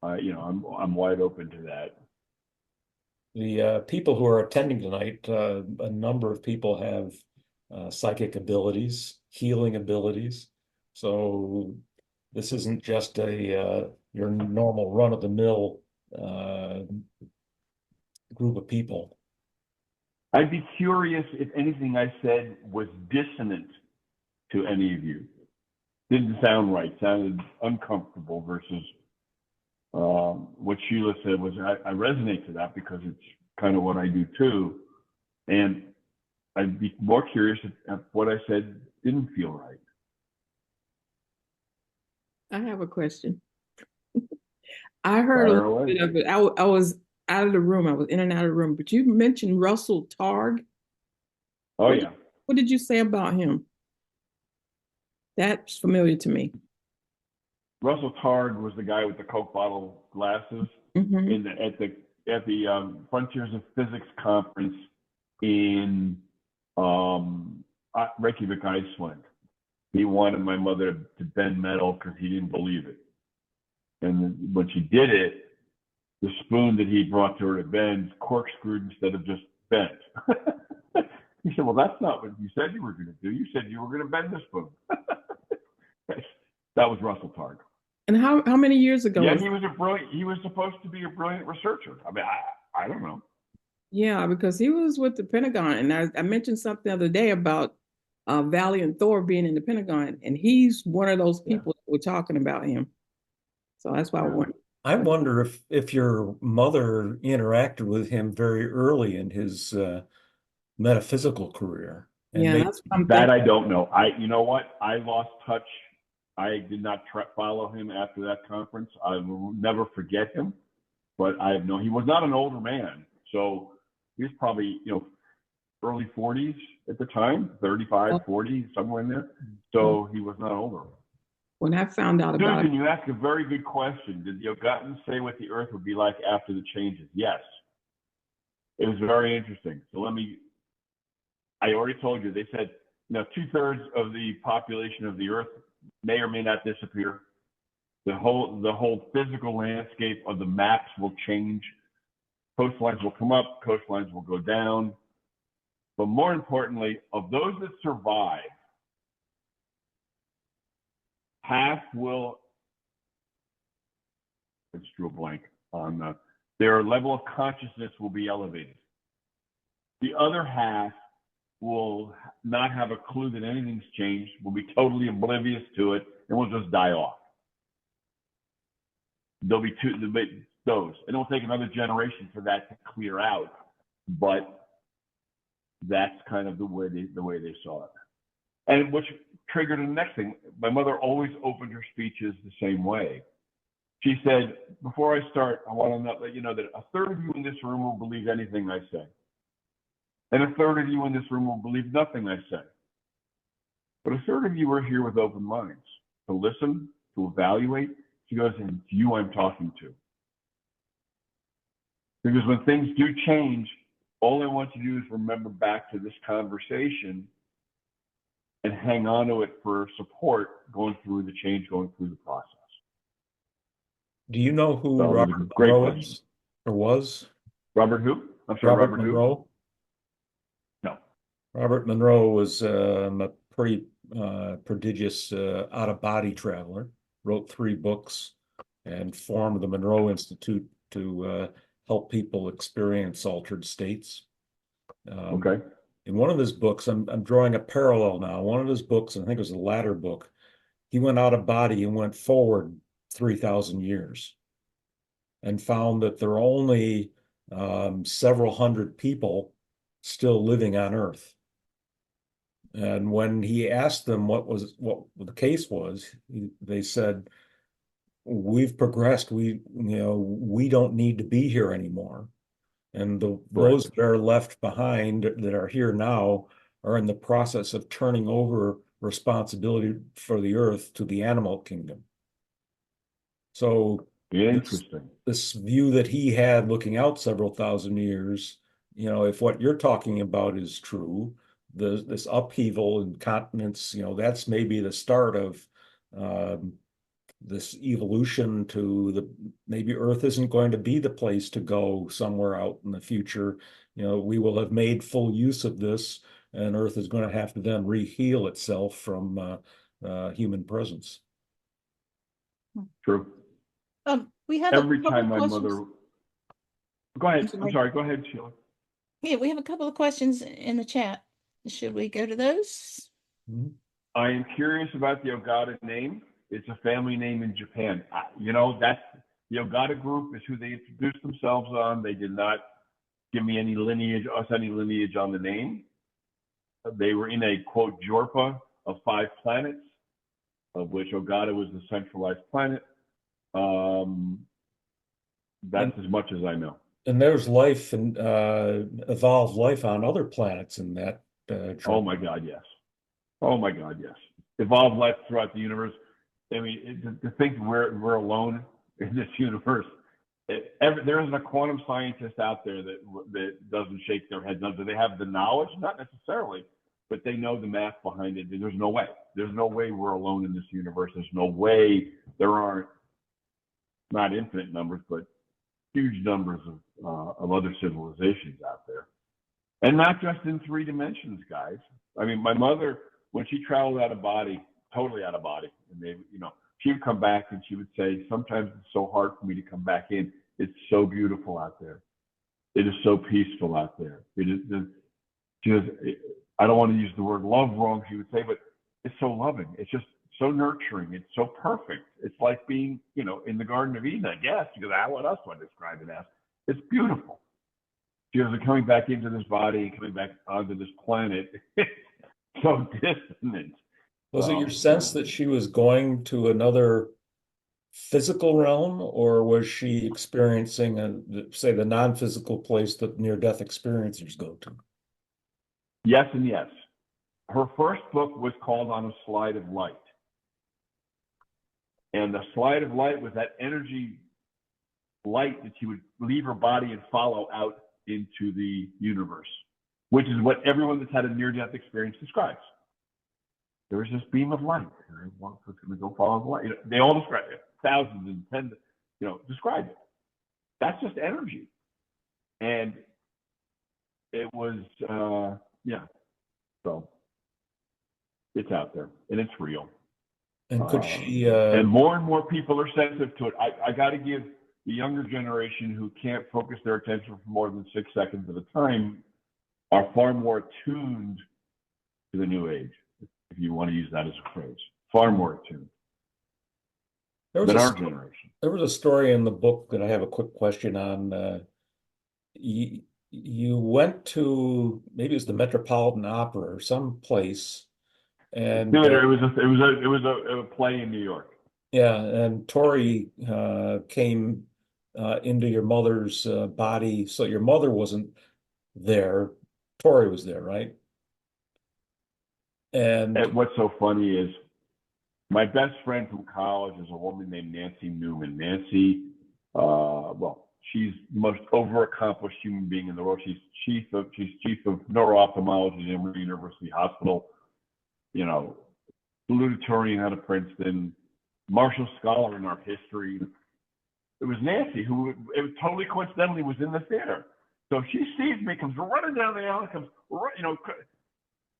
S2: I'm wide open to that.
S1: The people who are attending tonight, a number of people have psychic abilities, healing abilities. So this isn't just your normal run-of-the-mill group of people.
S2: I'd be curious if anything I said was dissonant to any of you. Didn't sound right, sounded uncomfortable versus what Sheila said was, I resonate to that because it's kind of what I do too. And I'd be more curious if what I said didn't feel right.
S4: I have a question. I heard a little bit of it. I was out of the room. I was in and out of the room, but you mentioned Russell Targ.
S2: Oh, yeah.
S4: What did you say about him? That's familiar to me.
S2: Russell Targ was the guy with the Coke bottle glasses at the Frontiers of Physics conference in Reykjavik, Iceland. He wanted my mother to bend metal because he didn't believe it. And when she did it, the spoon that he brought to her to bend corkscrewed instead of just bent. He said, well, that's not what you said you were going to do. You said you were going to bend the spoon. That was Russell Targ.
S4: And how many years ago?
S2: Yeah, he was supposed to be a brilliant researcher. I mean, I don't know.
S4: Yeah, because he was with the Pentagon. And I mentioned something the other day about Valiant Thor being in the Pentagon. And he's one of those people that were talking about him. So that's why I went.
S1: I wonder if your mother interacted with him very early in his metaphysical career, and
S4: Yeah,
S1: maybe.
S4: that's what I'm
S2: That
S4: thinking.
S2: I don't know. You know what? I lost touch. I did not follow him after that conference. I will never forget him, but I have no. He was not an older man, so he was probably early 40s at the time, 35, 40, somewhere in there. So he was not older.
S4: When I found out about
S2: Susan,
S4: it,
S2: you asked a very good question. Did the Ogattans say what the Earth would be like after the changes? Yes. It was very interesting. So I already told you, they said, 2/3 of the population of the Earth may or may not disappear. The whole physical landscape of the maps will change. Coastlines will come up, coastlines will go down. But more importantly, of those that survive, half will, let's draw a blank on their level of consciousness will be elevated. The other half will not have a clue that anything's changed, will be totally oblivious to it, and will just die off. There'll be those. It'll take another generation for that to clear out, but that's kind of the way they saw it. And which triggered the next thing. My mother always opened her speeches the same way. She said, before I start, I want to let you know that a third of you in this room will believe anything I say. And a third of you in this room will believe nothing I say. But a third of you are here with open minds to listen, to evaluate. She goes, and it's you I'm talking to. Because when things do change, all I want you to do is remember back to this conversation and hang on to it for support going through the change, going through the process.
S1: Do you know who
S2: So
S1: Robert
S2: great
S1: Monroe
S2: question.
S1: is or was?
S2: Robert who? I'm sorry,
S1: Robert
S2: Robert who?
S1: Monroe?
S2: No.
S1: Robert Monroe was a pretty prodigious out-of-body traveler, wrote 3 books, and formed the Monroe Institute to help people experience altered states.
S2: Okay.
S1: In one of his books, I'm drawing a parallel now. One of his books, I think it was the latter book, he went out of body and went forward 3,000 years and found that there are only several hundred people still living on Earth. And when he asked them what the case was, they said, "We've progressed. We don't need to be here anymore." And those that are left behind that are here now are in the process of turning over responsibility for the Earth to the animal kingdom. So
S2: Interesting.
S1: this view that he had looking out several thousand years, if what you're talking about is true, this upheaval in continents, that's maybe the start of this evolution to maybe Earth isn't going to be the place to go somewhere out in the future. We will have made full use of this, and Earth is going to have to then re-heal itself from human presence.
S2: True.
S3: We have
S2: Every
S3: a couple
S2: time
S3: of
S2: my
S3: questions.
S2: mother. Go ahead. I'm sorry. Go ahead, Sheila.
S3: Yeah, we have a couple of questions in the chat. Should we go to those?
S1: Mhm.
S2: I am curious about the Ogatta name. It's a family name in Japan. That's the Ogatta group is who they introduced themselves on. They did not give me any lineage on the name. They were in a quote Jorpa of 5 planets, of which Ogatta was the centralized planet. That's as much as I know.
S1: And there's life and evolved life on other planets in that.
S2: Oh my God, yes. Oh my God, yes. Evolved life throughout the universe. I mean, to think we're alone in this universe. There isn't a quantum scientist out there that doesn't shake their head. Do they have the knowledge? Not necessarily, but they know the math behind it. There's no way. There's no way we're alone in this universe. There's no way there aren't, not infinite numbers, but huge numbers of other civilizations out there. And not just in 3 dimensions, guys. I mean, my mother, when she traveled out of body, totally out of body, and she would come back and she would say, sometimes it's so hard for me to come back in. It's so beautiful out there. It is so peaceful out there. It is, she goes, I don't want to use the word love wrong, she would say, but it's so loving. It's just so nurturing. It's so perfect. It's like being, you know, in the Garden of Eden, I guess, because what else do I describe it as? It's beautiful. She was coming back into this body, coming back onto this planet. So dissonant.
S1: Was it your sense that she was going to another physical realm, or was she experiencing say, the non-physical place that near-death experiencers go to?
S2: Yes and yes. Her first book was called On a Slide of Light. And the slide of light was that energy light that she would leave her body and follow out into the universe, which is what everyone that's had a near-death experience describes. There was this beam of light. And I want to go follow the light. You know, they all describe it. Thousands and tens, you know, describe it. That's just energy. And it was, yeah. So it's out there and it's real.
S1: And could she?
S2: And more people are sensitive to it. I got to give the younger generation who can't focus their attention for more than 6 seconds at a time are far more attuned to the new age, if you want to use that as a phrase. Far more attuned than our generation.
S1: There was a story in the book that I have a quick question on. You went to, maybe it was the Metropolitan Opera or some place, and
S2: No, it was a play in New York.
S1: Yeah, and Tori came into your mother's body, so your mother wasn't there. Tori was there, right? And
S2: what's so funny is my best friend from college is a woman named Nancy Newman. Nancy, well, she's the most overaccomplished human being in the world. She's chief of neuro-ophthalmology at Emory University Hospital. You know, salutatorian out of Princeton, Marshall Scholar in art history. It was Nancy who, it totally coincidentally, was in the theater. So she sees me, comes running down the aisle, you know,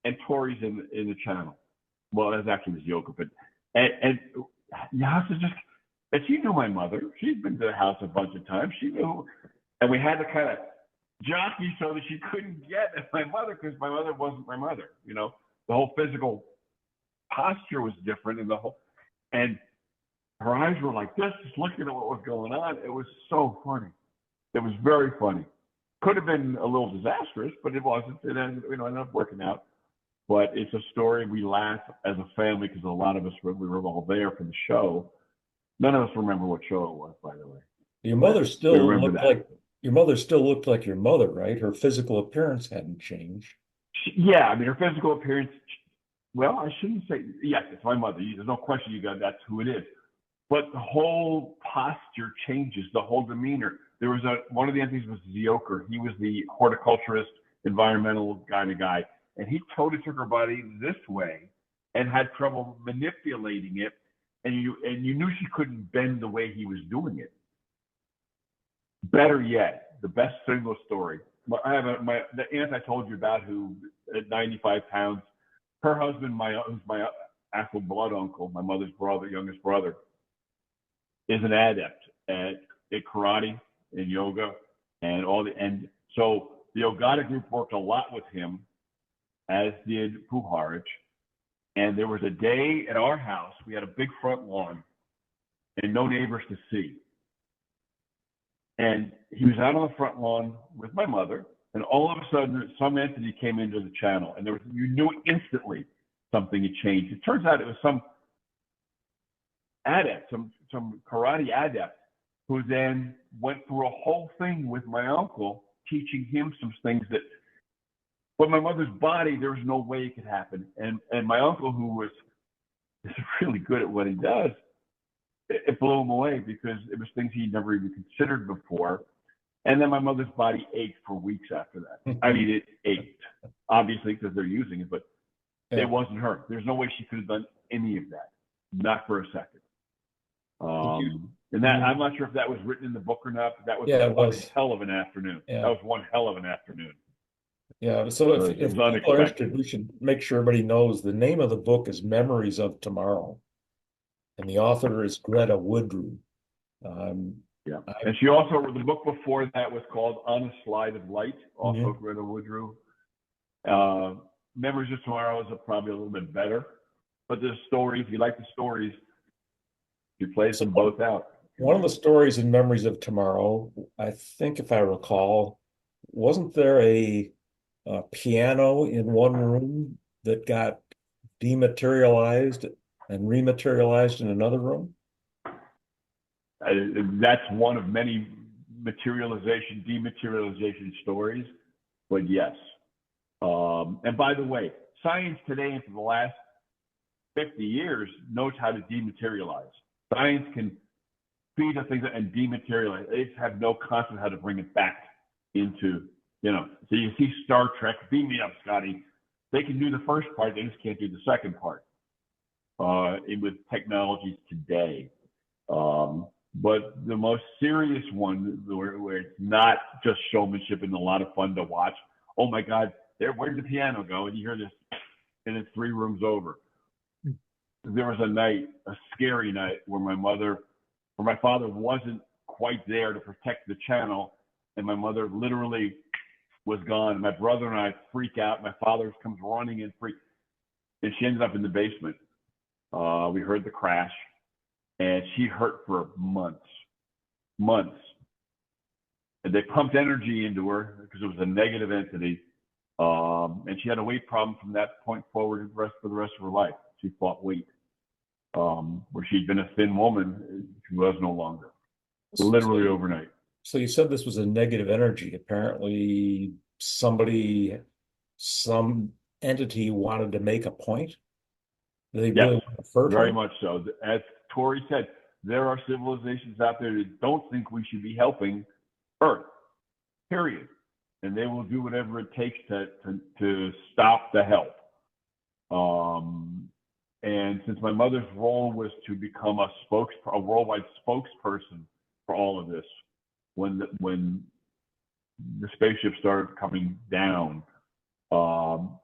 S2: and Tori's in the channel. Well, that actually was Yoko, but and the house is just. And she knew my mother. She'd been to the house a bunch of times. She knew, and we had to kind of jockey so that she couldn't get at my mother because my mother wasn't my mother. You know, the whole physical posture was different, and her eyes were like this, just looking at what was going on. It was so funny. It was very funny. Could have been a little disastrous, but it wasn't. It ended up working out. But it's a story we laugh as a family because a lot of us we were all there for the show. None of us remember what show it was, by the way.
S1: Your mother still looked like your mother, right? Her physical appearance hadn't changed.
S2: Yeah, I mean, her physical appearance. Well, I shouldn't say. Yes, it's my mother. There's no question. That's who it is. But the whole posture changes. The whole demeanor. There was one of the entities was Zioker. He was the horticulturist, environmental kind of guy, and he totally took her body this way and had trouble manipulating it. And you knew she couldn't bend the way he was doing it. Better yet, the best single story. I have the aunt I told you about who at 95 pounds, her husband, who's my actual blood uncle, my mother's brother, youngest brother, is an adept at karate and yoga and so the Ogatta group worked a lot with him, as did Puharich. And there was a day at our house, we had a big front lawn and no neighbors to see. And he was out on the front lawn with my mother, and all of a sudden, some entity came into the channel, and you knew instantly something had changed. It turns out it was some adept, some karate adept, who then went through a whole thing with my uncle, teaching him some things that. But my mother's body, there was no way it could happen. And my uncle, who is really good at what he does, it blew him away because it was things he'd never even considered before. And then my mother's body ached for weeks after that. I mean, it ached, obviously, because they're using it, but it wasn't her. There's no way she could have done any of that, not for a second. And that I'm not sure if that was written in the book or not, but that was one hell of an afternoon.
S1: Yeah.
S2: That was one hell of an afternoon.
S1: Yeah, so if people are interested, we should make sure everybody knows the name of the book is Memories of Tomorrow, and the author is Greta Woodrew.
S2: Yeah, and she also, the book before that was called On a Slide of Light, also Greta Woodrew. Memories of Tomorrow is probably a little bit better. But the stories, if you like the stories, you plays them both out.
S1: One of the stories in Memories of Tomorrow, I think if I recall, wasn't there a piano in one room that got dematerialized and rematerialized in another room?
S2: That's one of many materialization, dematerialization stories, but yes. And by the way, science today and for the last 50 years knows how to dematerialize. Science can feed us things and dematerialize. They just have no concept how to bring it back into, so you see Star Trek, beam me up, Scotty. They can do the first part, they just can't do the second part with technologies today. But the most serious one, where it's not just showmanship and a lot of fun to watch. Oh my God, where'd the piano go? And you hear this, and it's 3 rooms over. There was a night, a scary night, where my father wasn't quite there to protect the channel, and my mother literally was gone. My brother and I freak out. My father comes running in, and she ended up in the basement. We heard the crash. And she hurt for months. And they pumped energy into her because it was a negative entity. And she had a weight problem from that point forward for the rest of her life. She fought weight. Where she'd been a thin woman, she was no longer. Literally overnight.
S1: So you said this was a negative energy. Apparently some entity wanted to make a point. They really want to hurt
S2: very
S1: her?
S2: much so. As Tori said, there are civilizations out there that don't think we should be helping Earth, period. And they will do whatever it takes to stop the help. And since my mother's role was to become a worldwide spokesperson for all of this, when the spaceship started coming down,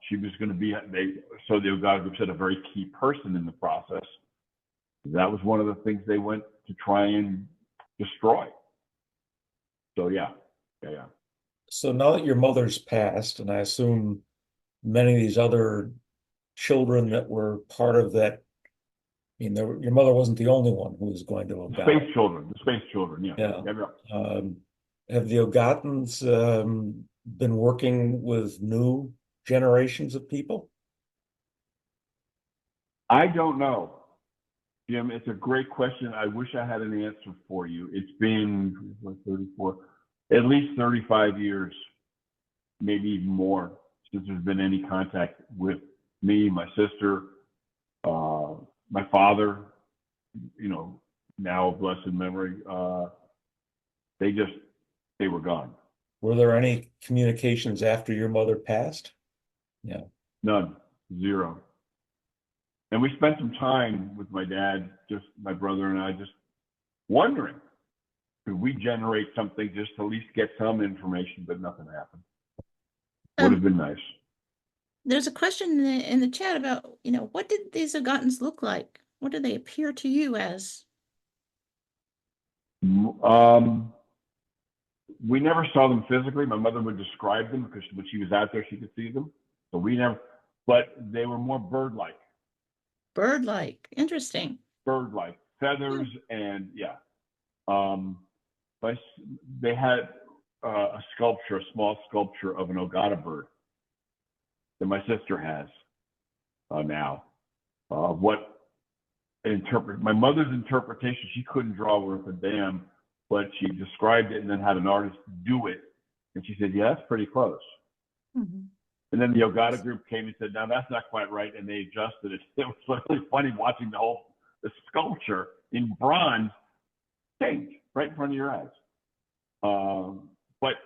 S2: she was going to be, so the Ogatta group said, a very key person in the process. That was one of the things they went to try and destroy. So yeah.
S1: So now that your mother's passed, and I assume many of these other children that were part of that, your mother wasn't the only one who was going to Ogatta.
S2: The space children, yeah.
S1: Have the Ogattans been working with new generations of people?
S2: I don't know, Jim. It's a great question. I wish I had an answer for you. It's been 34, at least 35 years, maybe even more, since there's been any contact with me, my sister, my father, now of blessed memory. They were gone.
S1: Were there any communications after your mother passed? Yeah.
S2: None. Zero. And we spent some time with my dad, just my brother and I, just wondering, could we generate something just to at least get some information, but nothing happened. Would have been nice.
S3: There's a question in the chat about, what did these Ogattans look like? What do they appear to you as?
S2: We never saw them physically. My mother would describe them because when she was out there, she could see them. So but they were more bird-like.
S3: Bird-like, interesting.
S2: Bird-like, feathers and but they had a small sculpture of an Ogatta bird that my sister has now. My mother's interpretation, she couldn't draw worth a damn, but she described it and then had an artist do it. And she said, yeah, that's pretty close.
S3: Mm-hmm.
S2: And then the Ogatta group came and said, no, that's not quite right. And they adjusted it. It was really funny watching the sculpture in bronze change right in front of your eyes. But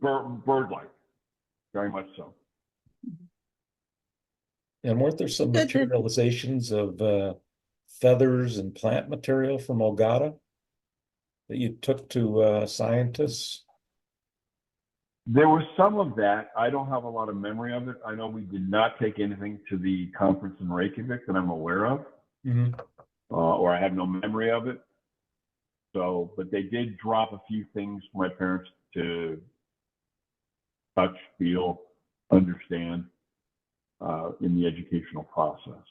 S2: bird-like, very much so.
S1: And weren't there some materializations of feathers and plant material from Ogatta that you took to scientists?
S2: There was some of that. I don't have a lot of memory of it. I know we did not take anything to the conference in Reykjavik that I'm aware of, or I have no memory of it. So, but they did drop a few things for my parents to touch, feel, understand. in the educational process.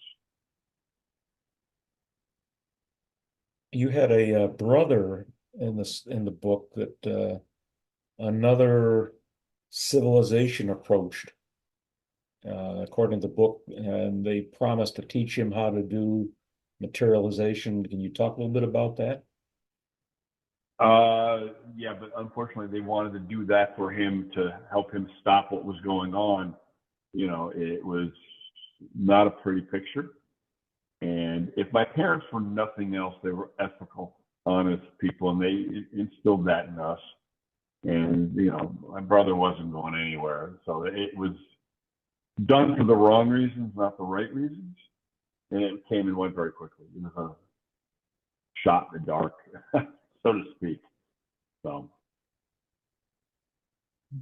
S1: You had a brother in the book that another civilization approached, according to the book, and they promised to teach him how to do materialization. Can you talk a little bit about that?
S2: Yeah, but unfortunately they wanted to do that for him to help him stop what was going on. You know, it was not a pretty picture. And if my parents were nothing else, they were ethical, honest people, and they instilled that in us. And, you know, my brother wasn't going anywhere. So it was done for the wrong reasons, not the right reasons. And it came and went very quickly. It was a shot in the dark, so to speak.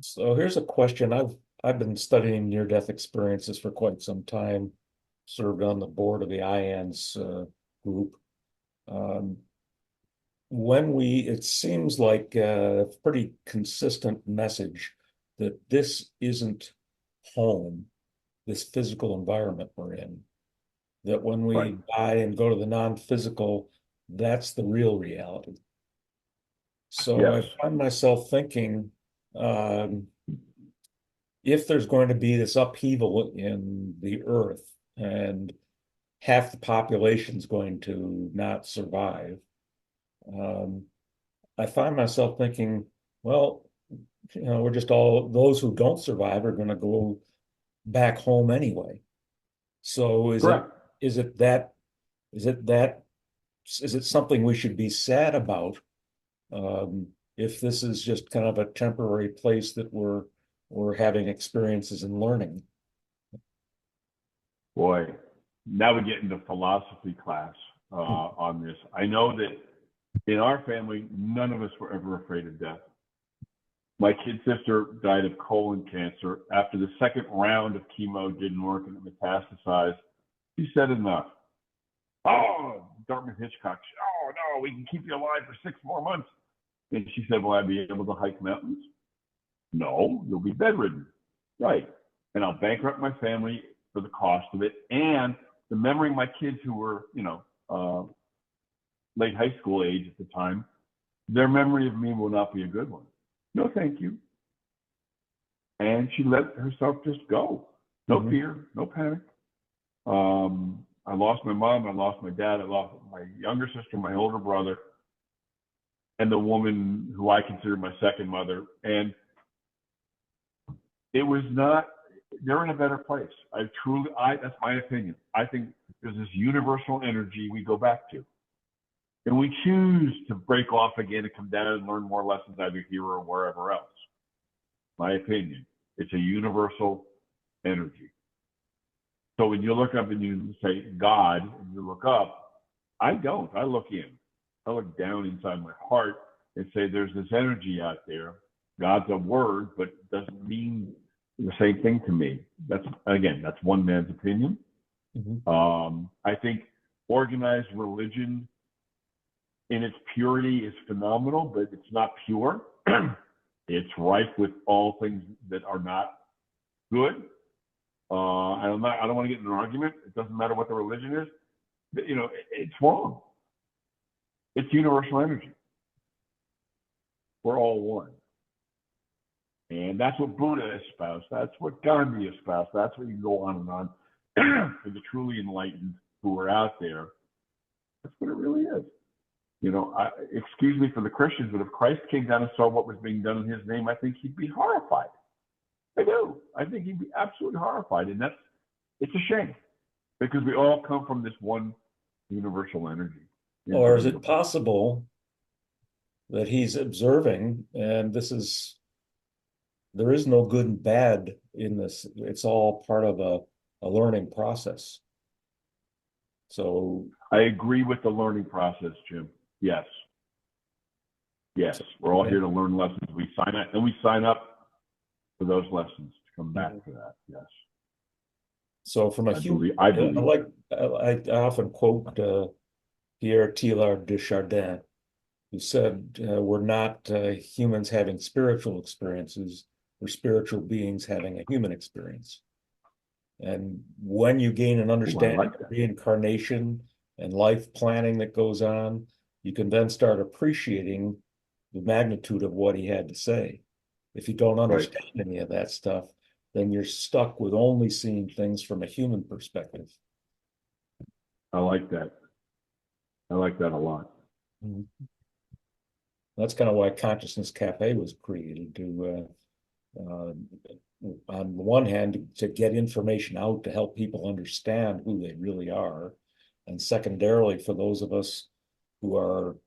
S1: So here's a question. I've been studying near-death experiences for quite some time, served on the board of the IANS group. It seems like a pretty consistent message that this isn't home, this physical environment we're in, that when we
S2: Right.
S1: die and go to the non-physical, that's the real reality. So I
S2: Yes.
S1: find myself thinking, if there's going to be this upheaval in the earth and half the population's going to not survive, I find myself thinking, well, you know, we're just all those who don't survive are going to go back home anyway. So
S2: Correct.
S1: is it something we should be sad about? If this is just kind of a temporary place that we're having experiences and learning.
S2: Boy, now we get into philosophy class on this. I know that in our family, none of us were ever afraid of death. My kid sister died of colon cancer. After the second round of chemo didn't work and it metastasized, she said enough. Oh, Dartmouth Hitchcock, oh no, we can keep you alive for 6 more months. And she said, will I be able to hike mountains? No, you'll be bedridden. Right. And I'll bankrupt my family for the cost of it. And the memory of my kids who were, you know, late high school age at the time, their memory of me will not be a good one. No, thank you. And she let herself just go. No fear, no panic. I lost my mom, I lost my dad, I lost my younger sister, my older brother, and the woman who I consider my second mother. And it was not, they're in a better place. That's my opinion. I think there's this universal energy we go back to. And we choose to break off again and come down and learn more lessons either here or wherever else. My opinion. It's a universal energy. So when you look up and you say God, and you look up, I don't. I look in. I look down inside my heart and say there's this energy out there. God's a word, but it doesn't mean the same thing to me. That's one man's opinion. I think organized religion in its purity is phenomenal, but it's not pure. It's rife with all things that are not good. I don't want to get in an argument. It doesn't matter what the religion is. But, you know, it's wrong. It's universal energy. We're all one. And that's what Buddha espoused. That's what Gandhi espoused. That's what you go on and on. For the truly enlightened who are out there, that's what it really is. You know, excuse me for the Christians, but if Christ came down and saw what was being done in his name, I think he'd be horrified. I do. I think he'd be absolutely horrified. And it's a shame because we all come from this one universal energy.
S1: Or is it possible that he's observing and there is no good and bad in this. It's all part of a learning process. So
S2: I agree with the learning process, Jim. Yes. Yes. We're all here to learn lessons. We sign up for those lessons to come back to that. Yes.
S1: So from a human,
S2: I believe.
S1: I often quote Pierre Teilhard de Chardin, who said, we're not humans having spiritual experiences, we're spiritual beings having a human experience. And when you gain an understanding
S2: like
S1: of
S2: that.
S1: reincarnation and life planning that goes on, you can then start appreciating the magnitude of what he had to say. If you don't understand any of that stuff, then you're stuck with only seeing things from a human perspective.
S2: I like that. I like that a lot.
S1: Mhm. That's kind of why Consciousness Cafe was created to, on the one hand, to get information out to help people understand who they really are, and secondarily, for those of us who are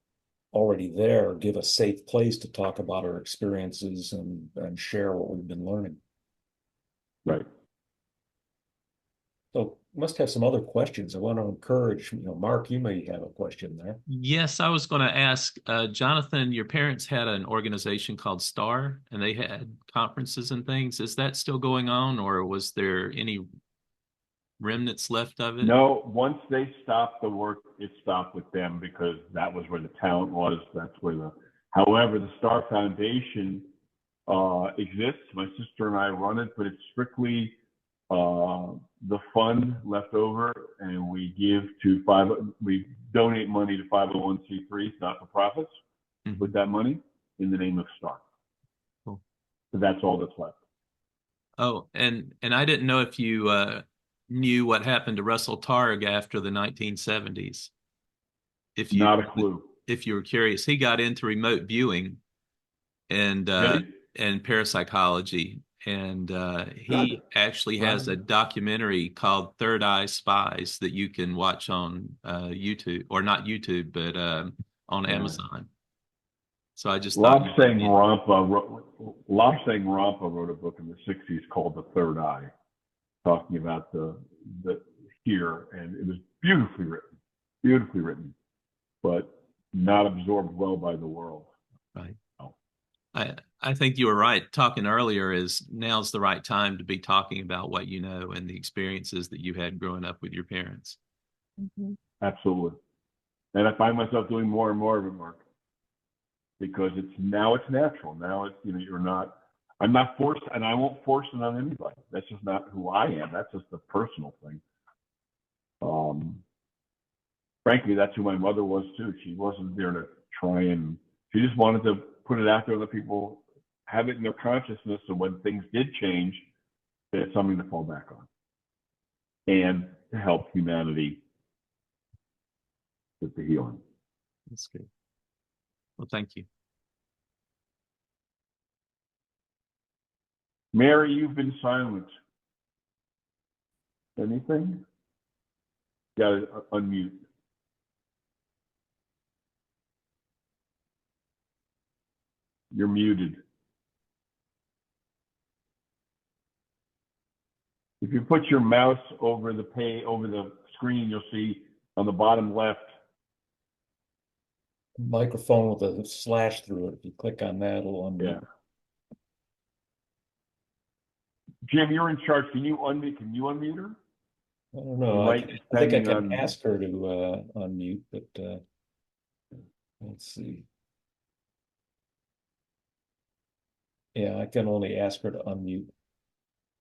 S1: already there, give a safe place to talk about our experiences and share what we've been learning.
S2: Right.
S1: So must have some other questions. I want to encourage, Mark, you may have a question there.
S5: Yes, I was going to ask, Jonathan, your parents had an organization called STAR, and they had conferences and things. Is that still going on, or was there any remnants left of it?
S2: No, once they stopped the work, it stopped with them because that was where the talent was. That's where however, the Star Foundation exists. My sister and I run it, but it's strictly the fund left over, and we we donate money to 501c3s, not-for-profits, with that money in the name of Star.
S5: Cool.
S2: So that's all that's left.
S5: Oh, and I didn't know if you knew what happened to Russell Targ after the 1970s.
S2: Not a clue.
S5: If you were curious, he got into remote viewing and parapsychology. And he actually has a documentary called Third Eye Spies that you can watch on YouTube, or not YouTube, but on Amazon. So I just
S2: Lobsang Rampa wrote a book in the 60s called The Third Eye, talking about the here, and it was beautifully written, but not absorbed well by the world.
S5: Right. I think you were right. Talking earlier is now's the right time to be talking about what you know and the experiences that you had growing up with your parents.
S4: Mm-hmm.
S2: Absolutely. And I find myself doing more and more of it, Mark, because it's natural. Now I'm not forced, and I won't force it on anybody. That's just not who I am. That's just a personal thing. Frankly, that's who my mother was too. She wasn't there to try she just wanted to put it out there, let people have it in their consciousness, so when things did change, they had something to fall back on, and to help humanity with the healing.
S5: That's good. Well, thank you.
S2: Mary, you've been silent. Anything? You gotta unmute. You're muted. If you put your mouse over the screen, you'll see on the bottom left.
S1: Microphone with a slash through it. If you click on that, it'll unmute.
S2: Yeah. Jim, you're in charge. Can you unmute her?
S1: I don't know. I think I can ask her to unmute, but let's see. Yeah, I can only ask her to unmute.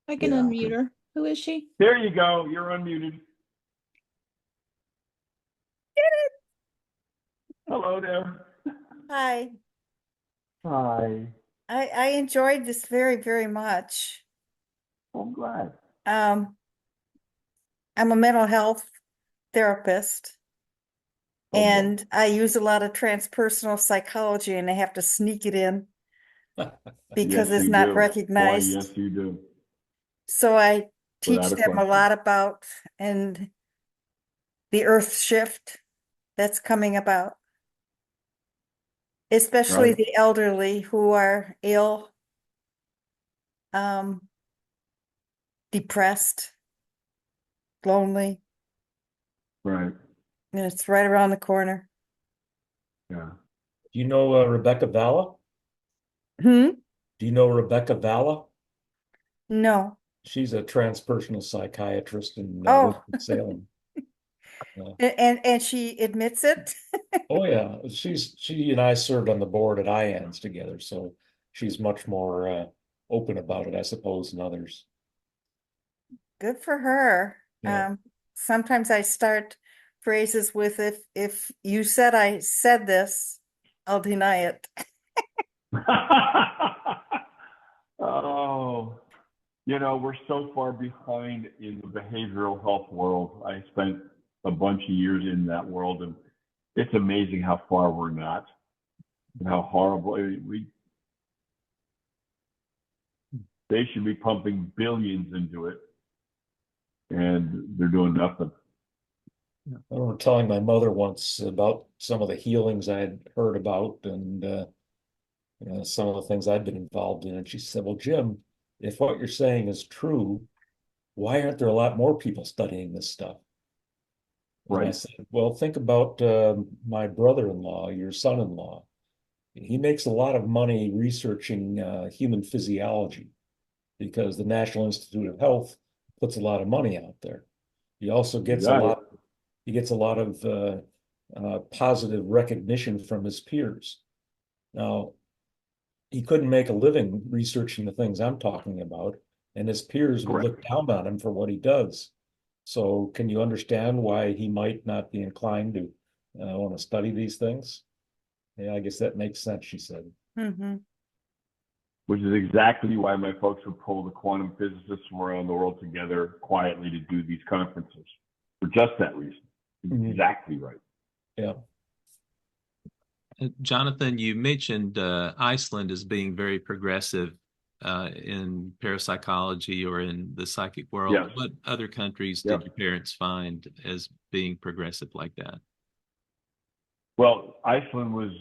S3: I can unmute her. Who is she?
S2: There you go. You're unmuted. Hello there.
S6: Hi.
S2: Hi.
S6: I enjoyed this very, very much.
S2: I'm glad.
S6: I'm a mental health therapist, and I use a lot of transpersonal psychology, and I have to sneak it in because
S2: Yes,
S6: it's
S2: you
S6: not
S2: do.
S6: recognized.
S2: Boy, yes, you do.
S6: So I teach
S2: Without a
S6: them a
S2: question.
S6: lot about and the earth shift that's coming about, especially
S2: Right.
S6: the elderly who are ill, depressed, lonely,
S2: Right.
S6: and it's right around the corner.
S2: Yeah.
S1: Do you know Rebecca Valla?
S6: Hmm?
S1: Do you know Rebecca Valla?
S6: No.
S1: She's a transpersonal psychiatrist in
S6: Oh.
S1: Winston-Salem.
S6: And she admits it.
S1: Oh yeah, she and I served on the board at IANS together, so she's much more open about it, I suppose, than others.
S6: Good for her.
S1: Yeah.
S6: Sometimes I start phrases with if you said I said this, I'll deny it.
S2: Oh, we're so far behind in the behavioral health world. I spent a bunch of years in that world, and it's amazing how far we're not and how horrible they should be pumping billions into it, and they're doing nothing.
S1: I remember telling my mother once about some of the healings I had heard about and some of the things I'd been involved in. And she said, "Well, Jim, if what you're saying is true, why aren't there a lot more people studying this stuff?" And I
S2: Right.
S1: said, "Well, think about my brother-in-law, your son-in-law. He makes a lot of money researching human physiology because the National Institute of Health puts a lot of money out there. He also
S2: You
S1: gets
S2: got it.
S1: he gets a lot of positive recognition from his peers. Now, he couldn't make a living researching the things I'm talking about, and his peers would
S2: Correct.
S1: look down on him for what he does. So, can you understand why he might not be inclined to want to study these things?" Yeah, I guess that makes sense, she said.
S6: Mm-hmm.
S2: Which is exactly why my folks would pull the quantum physicists from around the world together quietly to do these conferences for just that reason.
S1: Mhm.
S2: Exactly right.
S1: Yeah.
S5: Jonathan, you mentioned Iceland as being very progressive in parapsychology or in the psychic world.
S2: Yes.
S5: What other countries
S2: Yep.
S5: did your parents find as being progressive like that?
S2: Well, Iceland was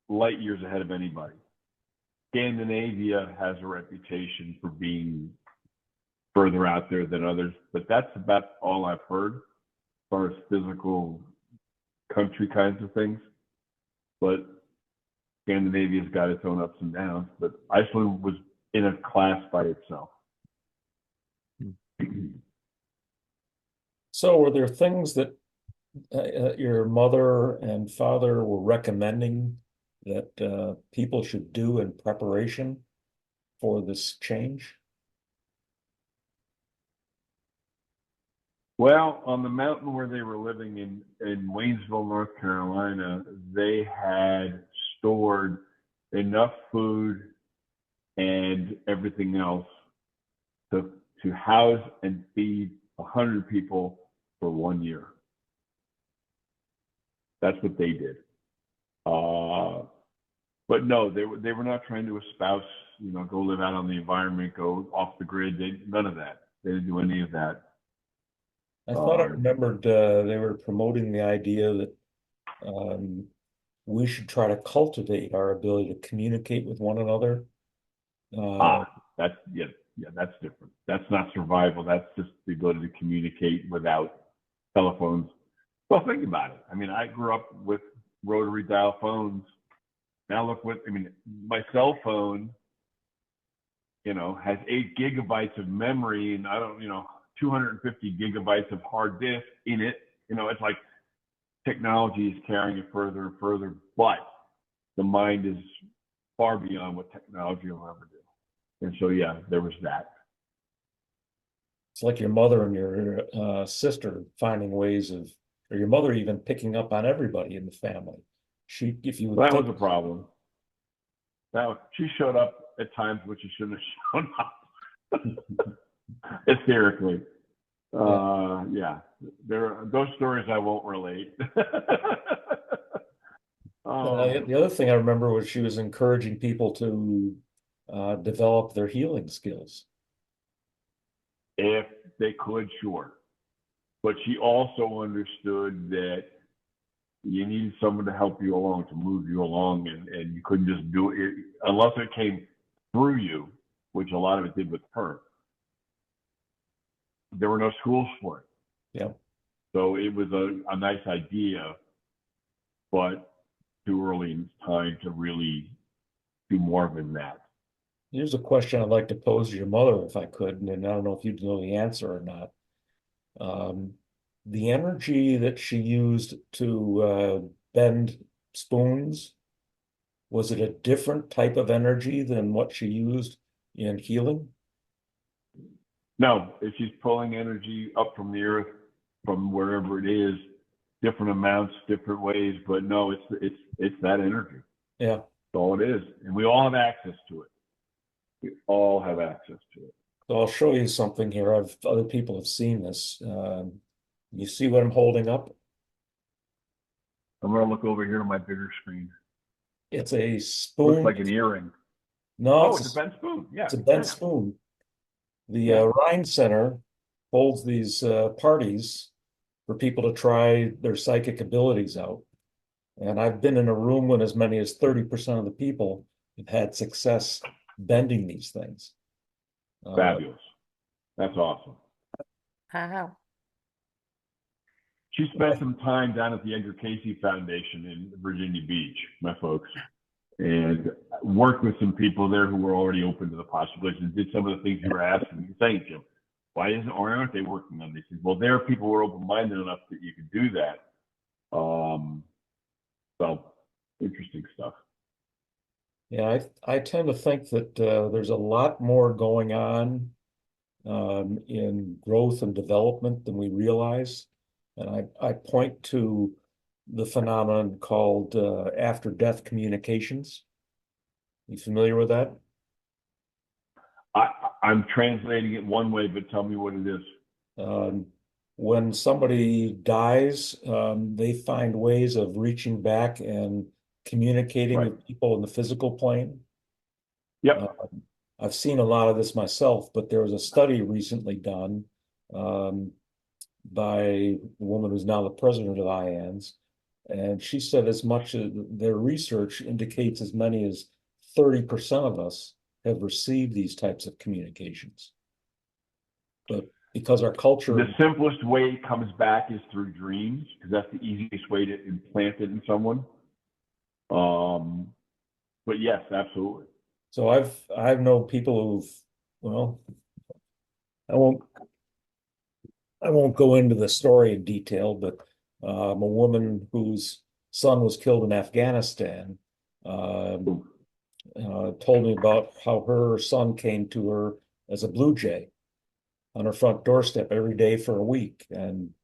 S2: light years ahead of anybody. Scandinavia has a reputation for being further out there than others, but that's about all I've heard as far as physical country kinds of things. But Scandinavia's got its own ups and downs, but Iceland was in a class by itself.
S1: So, were there things that your mother and father were recommending that people should do in preparation for this change?
S2: Well, on the mountain where they were living in Waynesville, North Carolina, they had stored enough food and everything else to house and feed 100 people for 1 year. That's what they did. But no, they were not trying to espouse, go live out on the environment, go off the grid. None of that. They didn't do any of that.
S1: I thought I remembered they were promoting the idea that we should try to cultivate our ability to communicate with one another.
S2: That's that's different. That's not survival. That's just the ability to communicate without telephones. Well, think about it. I mean, I grew up with rotary dial phones. Now look my cell phone, has 8 gigabytes of memory and 250 gigabytes of hard disk in it. It's like technology is carrying it further and further, but the mind is far beyond what technology will ever do. And so, yeah, there was that.
S1: It's like your mother and your sister finding ways of, or your mother even picking up on everybody in the family. If you would
S2: That
S1: think,
S2: was a problem. She showed up at times when she shouldn't have shown up. Hysterically. Yeah, there are those stories I won't relate.
S1: the other thing I remember was she was encouraging people to develop their healing skills.
S2: If they could, sure. But she also understood that you needed someone to help you along, to move you along, and you couldn't just do it unless it came through you, which a lot of it did with her. There were no schools for it.
S1: Yeah.
S2: So it was a nice idea, but too early in time to really do more than that.
S1: Here's a question I'd like to pose to your mother if I could, and I don't know if you know the answer or not. The energy that she used to bend spoons, was it a different type of energy than what she used in healing?
S2: No, if she's pulling energy up from the earth, from wherever it is, different amounts, different ways, but no, it's that energy.
S1: Yeah.
S2: That's all it is. And we all have access to it. We all have access to it.
S1: So I'll show you something here. Other people have seen this. You see what I'm holding up?
S2: I'm gonna look over here to my bigger screen.
S1: It's a spoon.
S2: Looks like an earring.
S1: No,
S2: Oh, it's a bent spoon. Yeah.
S1: it's a bent spoon. The
S2: Yeah.
S1: Rhine Center holds these parties for people to try their psychic abilities out. And I've been in a room when as many as 30% of the people have had success bending these things.
S2: Fabulous. That's awesome.
S6: Wow.
S2: She spent some time down at the Edgar Casey Foundation in Virginia Beach, my folks, and worked with some people there who were already open to the possibilities and did some of the things you were asking me, saying, Jim, why aren't they working on these things? Well, there are people who are open-minded enough that you can do that. So interesting stuff.
S1: Yeah, I tend to think that there's a lot more going on in growth and development than we realize. And I point to the phenomenon called after-death communications. You familiar with that?
S2: I'm translating it one way, but tell me what it is.
S1: When somebody dies, they find ways of reaching back and communicating
S2: Right.
S1: with people in the physical plane.
S2: Yep.
S1: I've seen a lot of this myself, but there was a study recently done by a woman who's now the president of IANS, and she said as much as their research indicates as many as 30% of us have received these types of communications. But because our culture...
S2: The simplest way it comes back is through dreams, because that's the easiest way to implant it in someone. But yes, absolutely.
S1: So I've known people who've, well, I won't go into the story in detail, but a woman whose son was killed in Afghanistan told me about how her son came to her as a blue jay on her front doorstep every day for a week. And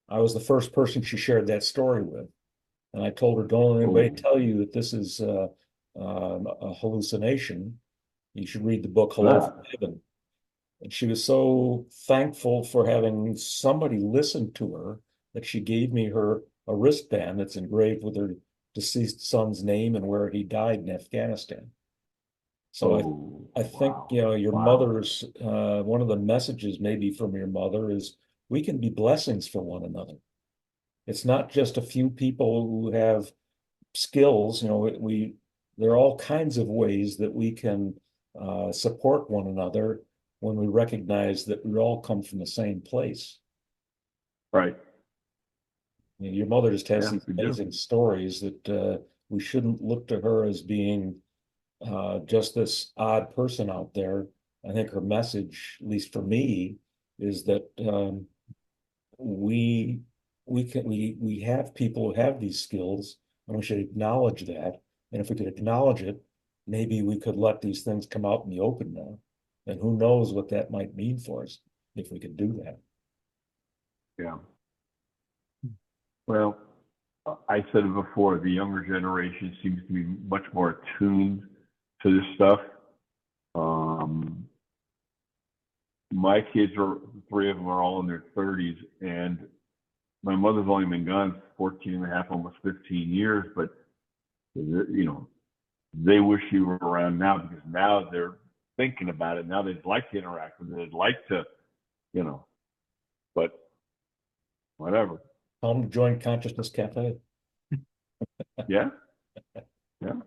S1: I was the first person she shared that story with. And I told her, don't let anybody tell you that this is a hallucination. You should read the book Hello from Heaven. And she was so thankful for having somebody listen to her that she gave me a wristband that's engraved with her deceased son's name and where he died in Afghanistan. So I think, your mother's, one of the messages maybe from your mother is we can be blessings for one another. It's not just a few people who have skills, there are all kinds of ways that we can support one another when we recognize that we all come from the same place.
S2: Right.
S1: Your mother just has these amazing stories that we shouldn't look to her as being just this odd person out there. I think her message, at least for me, is that we have people who have these skills, and we should acknowledge that. And if we could acknowledge it, maybe we could let these things come out in the open now. And who knows what that might mean for us if we could do that.
S2: Yeah. Well, I said it before, the younger generation seems to be much more attuned to this stuff. My kids are, 3 of them are all in their 30s, and my mother's only been gone 14 and a half, almost 15 years, but they wish you were around now, because now they're thinking about it. Now they'd like to interact with it. They'd like to, but whatever.
S1: Tell them to join Consciousness Cafe.
S2: Yeah. Yeah.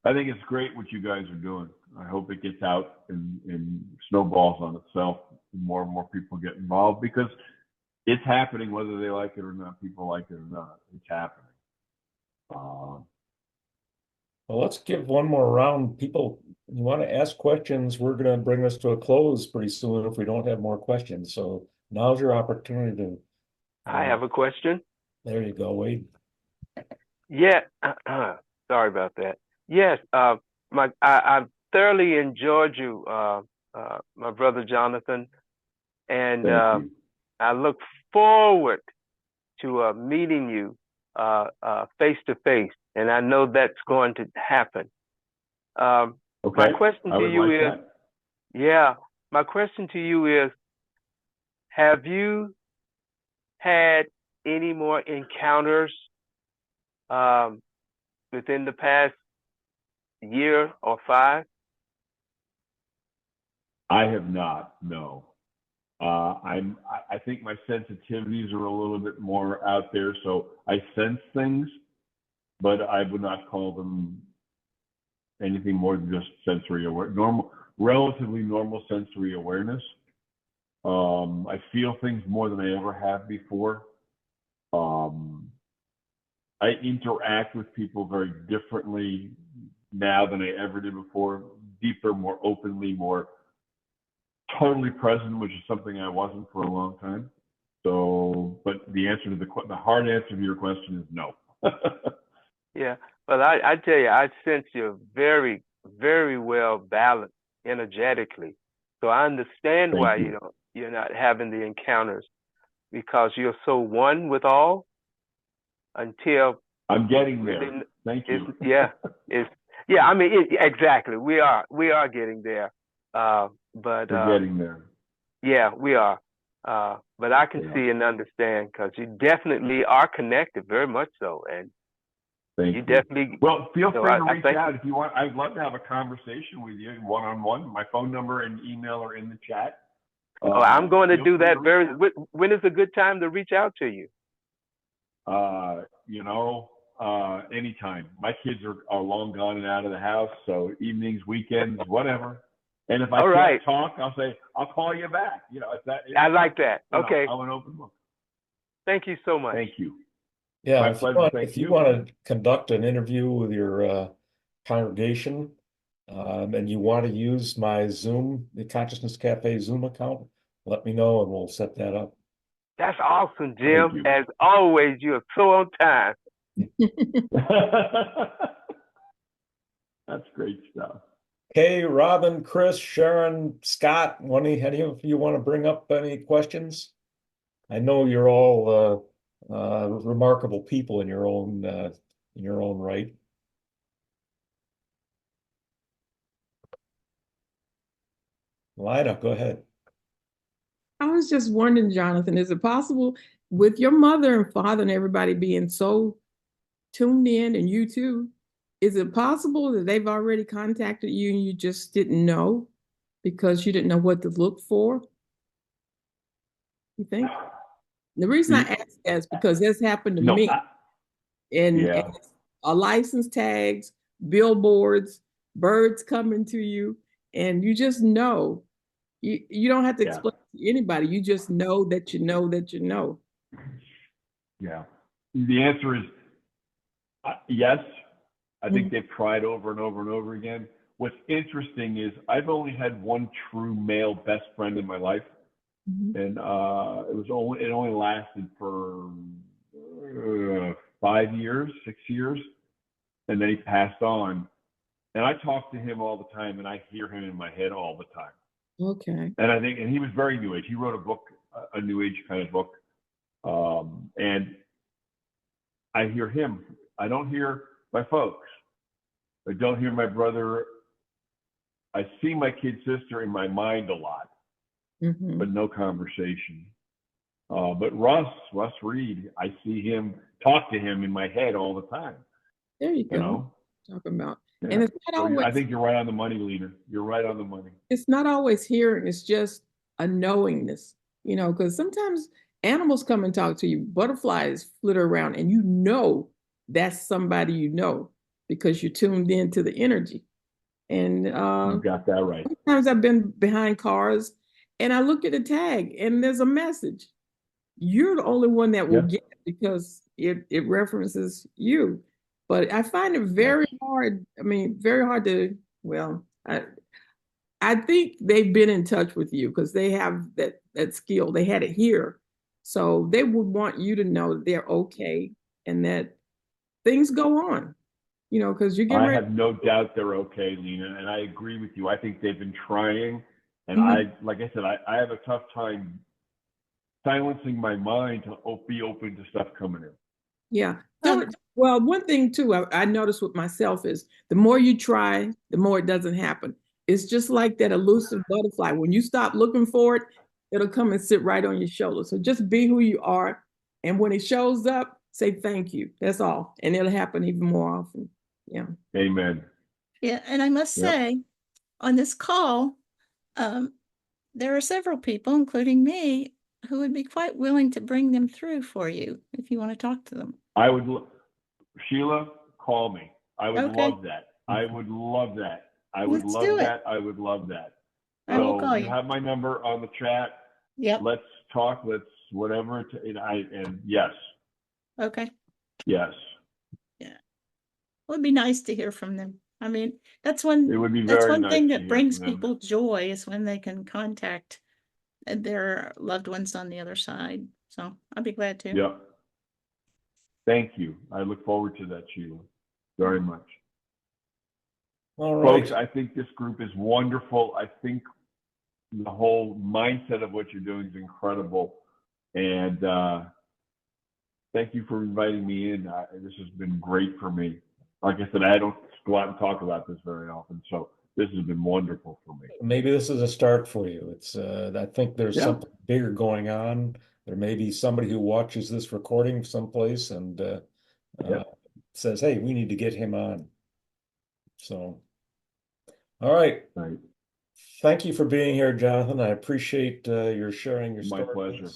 S2: I think it's great what you guys are doing. I hope it gets out and snowballs on itself. More and more people get involved, because it's happening whether they like it or not. People like it or not. It's happening.
S1: Well, let's give one more round. People, you want to ask questions, we're going to bring this to a close pretty soon if we don't have more questions. So now's your opportunity to.
S7: I have a question.
S1: There you go, Wade.
S7: Yeah, sorry about that. Yes, I've thoroughly enjoyed you my brother Jonathan, and
S2: Thank you.
S7: I look forward to meeting you face to face, and I know that's going to happen.
S2: Okay.
S7: My question
S2: I
S7: to
S2: would
S7: you
S2: like
S7: is,
S2: that.
S7: yeah, my question to you is, have you had any more encounters within the past year or 5?
S2: I have not, no. I think my sensitivities are a little bit more out there, so I sense things, but I would not call them anything more than just sensory aware, relatively normal sensory awareness. I feel things more than I ever have before. I interact with people very differently now than I ever did before, deeper, more openly, more totally present, which is something I wasn't for a long time. So, but the answer to the hard answer to your question is no.
S7: Yeah, well, I tell you, I sense you're very, very well balanced energetically. So I understand why
S2: Thank you.
S7: you're not having the encounters, because you're so one with all until
S2: I'm getting there.
S7: really,
S2: Thank you.
S7: yeah. I mean, exactly. We are getting there. But
S2: We're getting there.
S7: yeah, we are. But I can see and understand, because you definitely are connected, very much so, and
S2: Thank
S7: you
S2: you.
S7: definitely.
S2: Well, feel free to
S7: I
S2: reach
S7: think
S2: out if you want. I'd love to have a conversation with you one-on-one. My phone number and email are in the chat.
S7: I'm going to
S2: Feel
S7: do
S2: free
S7: that
S2: to reach
S7: very.
S2: out.
S7: When is a good time to reach out to you?
S2: Anytime. My kids are long gone and out of the house, so evenings, weekends, whatever. And if I
S7: All
S2: can't
S7: right.
S2: talk, I'll say I'll call you back. You know, if that.
S7: I like that. Okay.
S2: I'm an open book.
S7: Thank you so much.
S2: Thank you.
S1: Yeah,
S2: My
S1: if you
S2: pleasure.
S1: want,
S2: Thank
S1: if you
S2: you.
S1: want to conduct an interview with your congregation, and you want to use my Zoom, the Consciousness Cafe Zoom account, let me know and we'll set that up.
S7: That's awesome,
S2: Thank
S7: Jim.
S2: you.
S7: As always, you are so on time.
S2: That's great stuff.
S1: Okay, Robin, Chris, Sharon, Scott, any of you want to bring up any questions? I know you're all remarkable people in your own right. Lida, go ahead.
S4: I was just wondering, Jonathan, is it possible with your mother and father and everybody being so tuned in, and you too, is it possible that they've already contacted you and you just didn't know because you didn't know what to look for? You think? The reason I ask that is because this happened to me. And license tags, billboards, birds coming to you, and you just know. You don't have to explain to anybody. You just know that you know that you know.
S2: Yeah. The answer is yes. I think they've tried over and over and over again. What's interesting is I've only had one true male best friend in my life, and it only lasted for 5 years, 6 years, and then he passed on. And I talk to him all the time, and I hear him in my head all the time.
S4: Okay.
S2: And he was very New Age. He wrote a book, a New Age kind of book, and I hear him. I don't hear my folks. I don't hear my brother. I see my kid sister in my mind a lot, but no conversation. But Russ Reed, I see him, talk to him in my head all the time.
S4: There you go.
S2: You know?
S4: Talking about.
S2: Yeah.
S4: And it's not always,
S2: I think you're right on the money, Lena. You're right on the money.
S4: It's not always hearing, it's just a knowingness, because sometimes animals come and talk to you, butterflies flitter around, and you know that's somebody you know because you're tuned into the energy. And
S2: you got that right.
S4: Sometimes I've been behind cars and I look at the tag and there's a message. You're the only one that will get it because it references you. But I find it very hard. I mean, very hard to, I think they've been in touch with you because they have that skill. They had it here. So they would want you to know that they're okay and that things go on, because you're getting ready.
S2: I have no doubt they're okay, Lena, and I agree with you. I think they've been trying, And like I said, I have a tough time silencing my mind to be open to stuff coming in.
S4: Yeah. Well, one thing too, I noticed with myself is the more you try, the more it doesn't happen. It's just like that elusive butterfly. When you stop looking for it, it'll come and sit right on your shoulder. So just be who you are. And when it shows up, say thank you. That's all. And it'll happen even more often. Yeah.
S2: Amen.
S3: Yeah, and I must say, on this call, there are several people, including me, who would be quite willing to bring them through for you if you want to talk to them.
S2: I would, Sheila, call me. I would
S3: Okay.
S2: love that. I would love that. I would
S3: Let's
S2: love
S3: do it.
S2: that. I would love that.
S3: I will
S2: So
S3: call
S2: you
S3: you.
S2: have my number on the chat.
S3: Yep.
S2: Let's talk. Let's whatever. And yes,
S3: Okay.
S2: yes,
S3: Yeah. It would be nice to hear from them. I mean, that's
S2: it
S3: one
S2: would be
S3: that's
S2: very
S3: one
S2: nice
S3: thing
S2: to
S3: that
S2: hear
S3: brings
S2: from them.
S3: people joy is when they can contact their loved ones on the other side. So I'll be glad to.
S2: Yep. Thank you. I look forward to that, Sheila, very much.
S1: All right.
S2: Folks, I think this group is wonderful. I think the whole mindset of what you're doing is incredible. And thank you for inviting me in. This has been great for me. Like I said, I don't go out and talk about this very often. So this has been wonderful for me.
S1: Maybe this is a start for you. It's I think there's something bigger going on. There may be somebody who watches this recording someplace and says, "Hey, we need to get him on." So, all right.
S2: Right.
S1: Thank you for being here, Jonathan. I appreciate your sharing your
S2: My
S1: story.
S2: pleasure.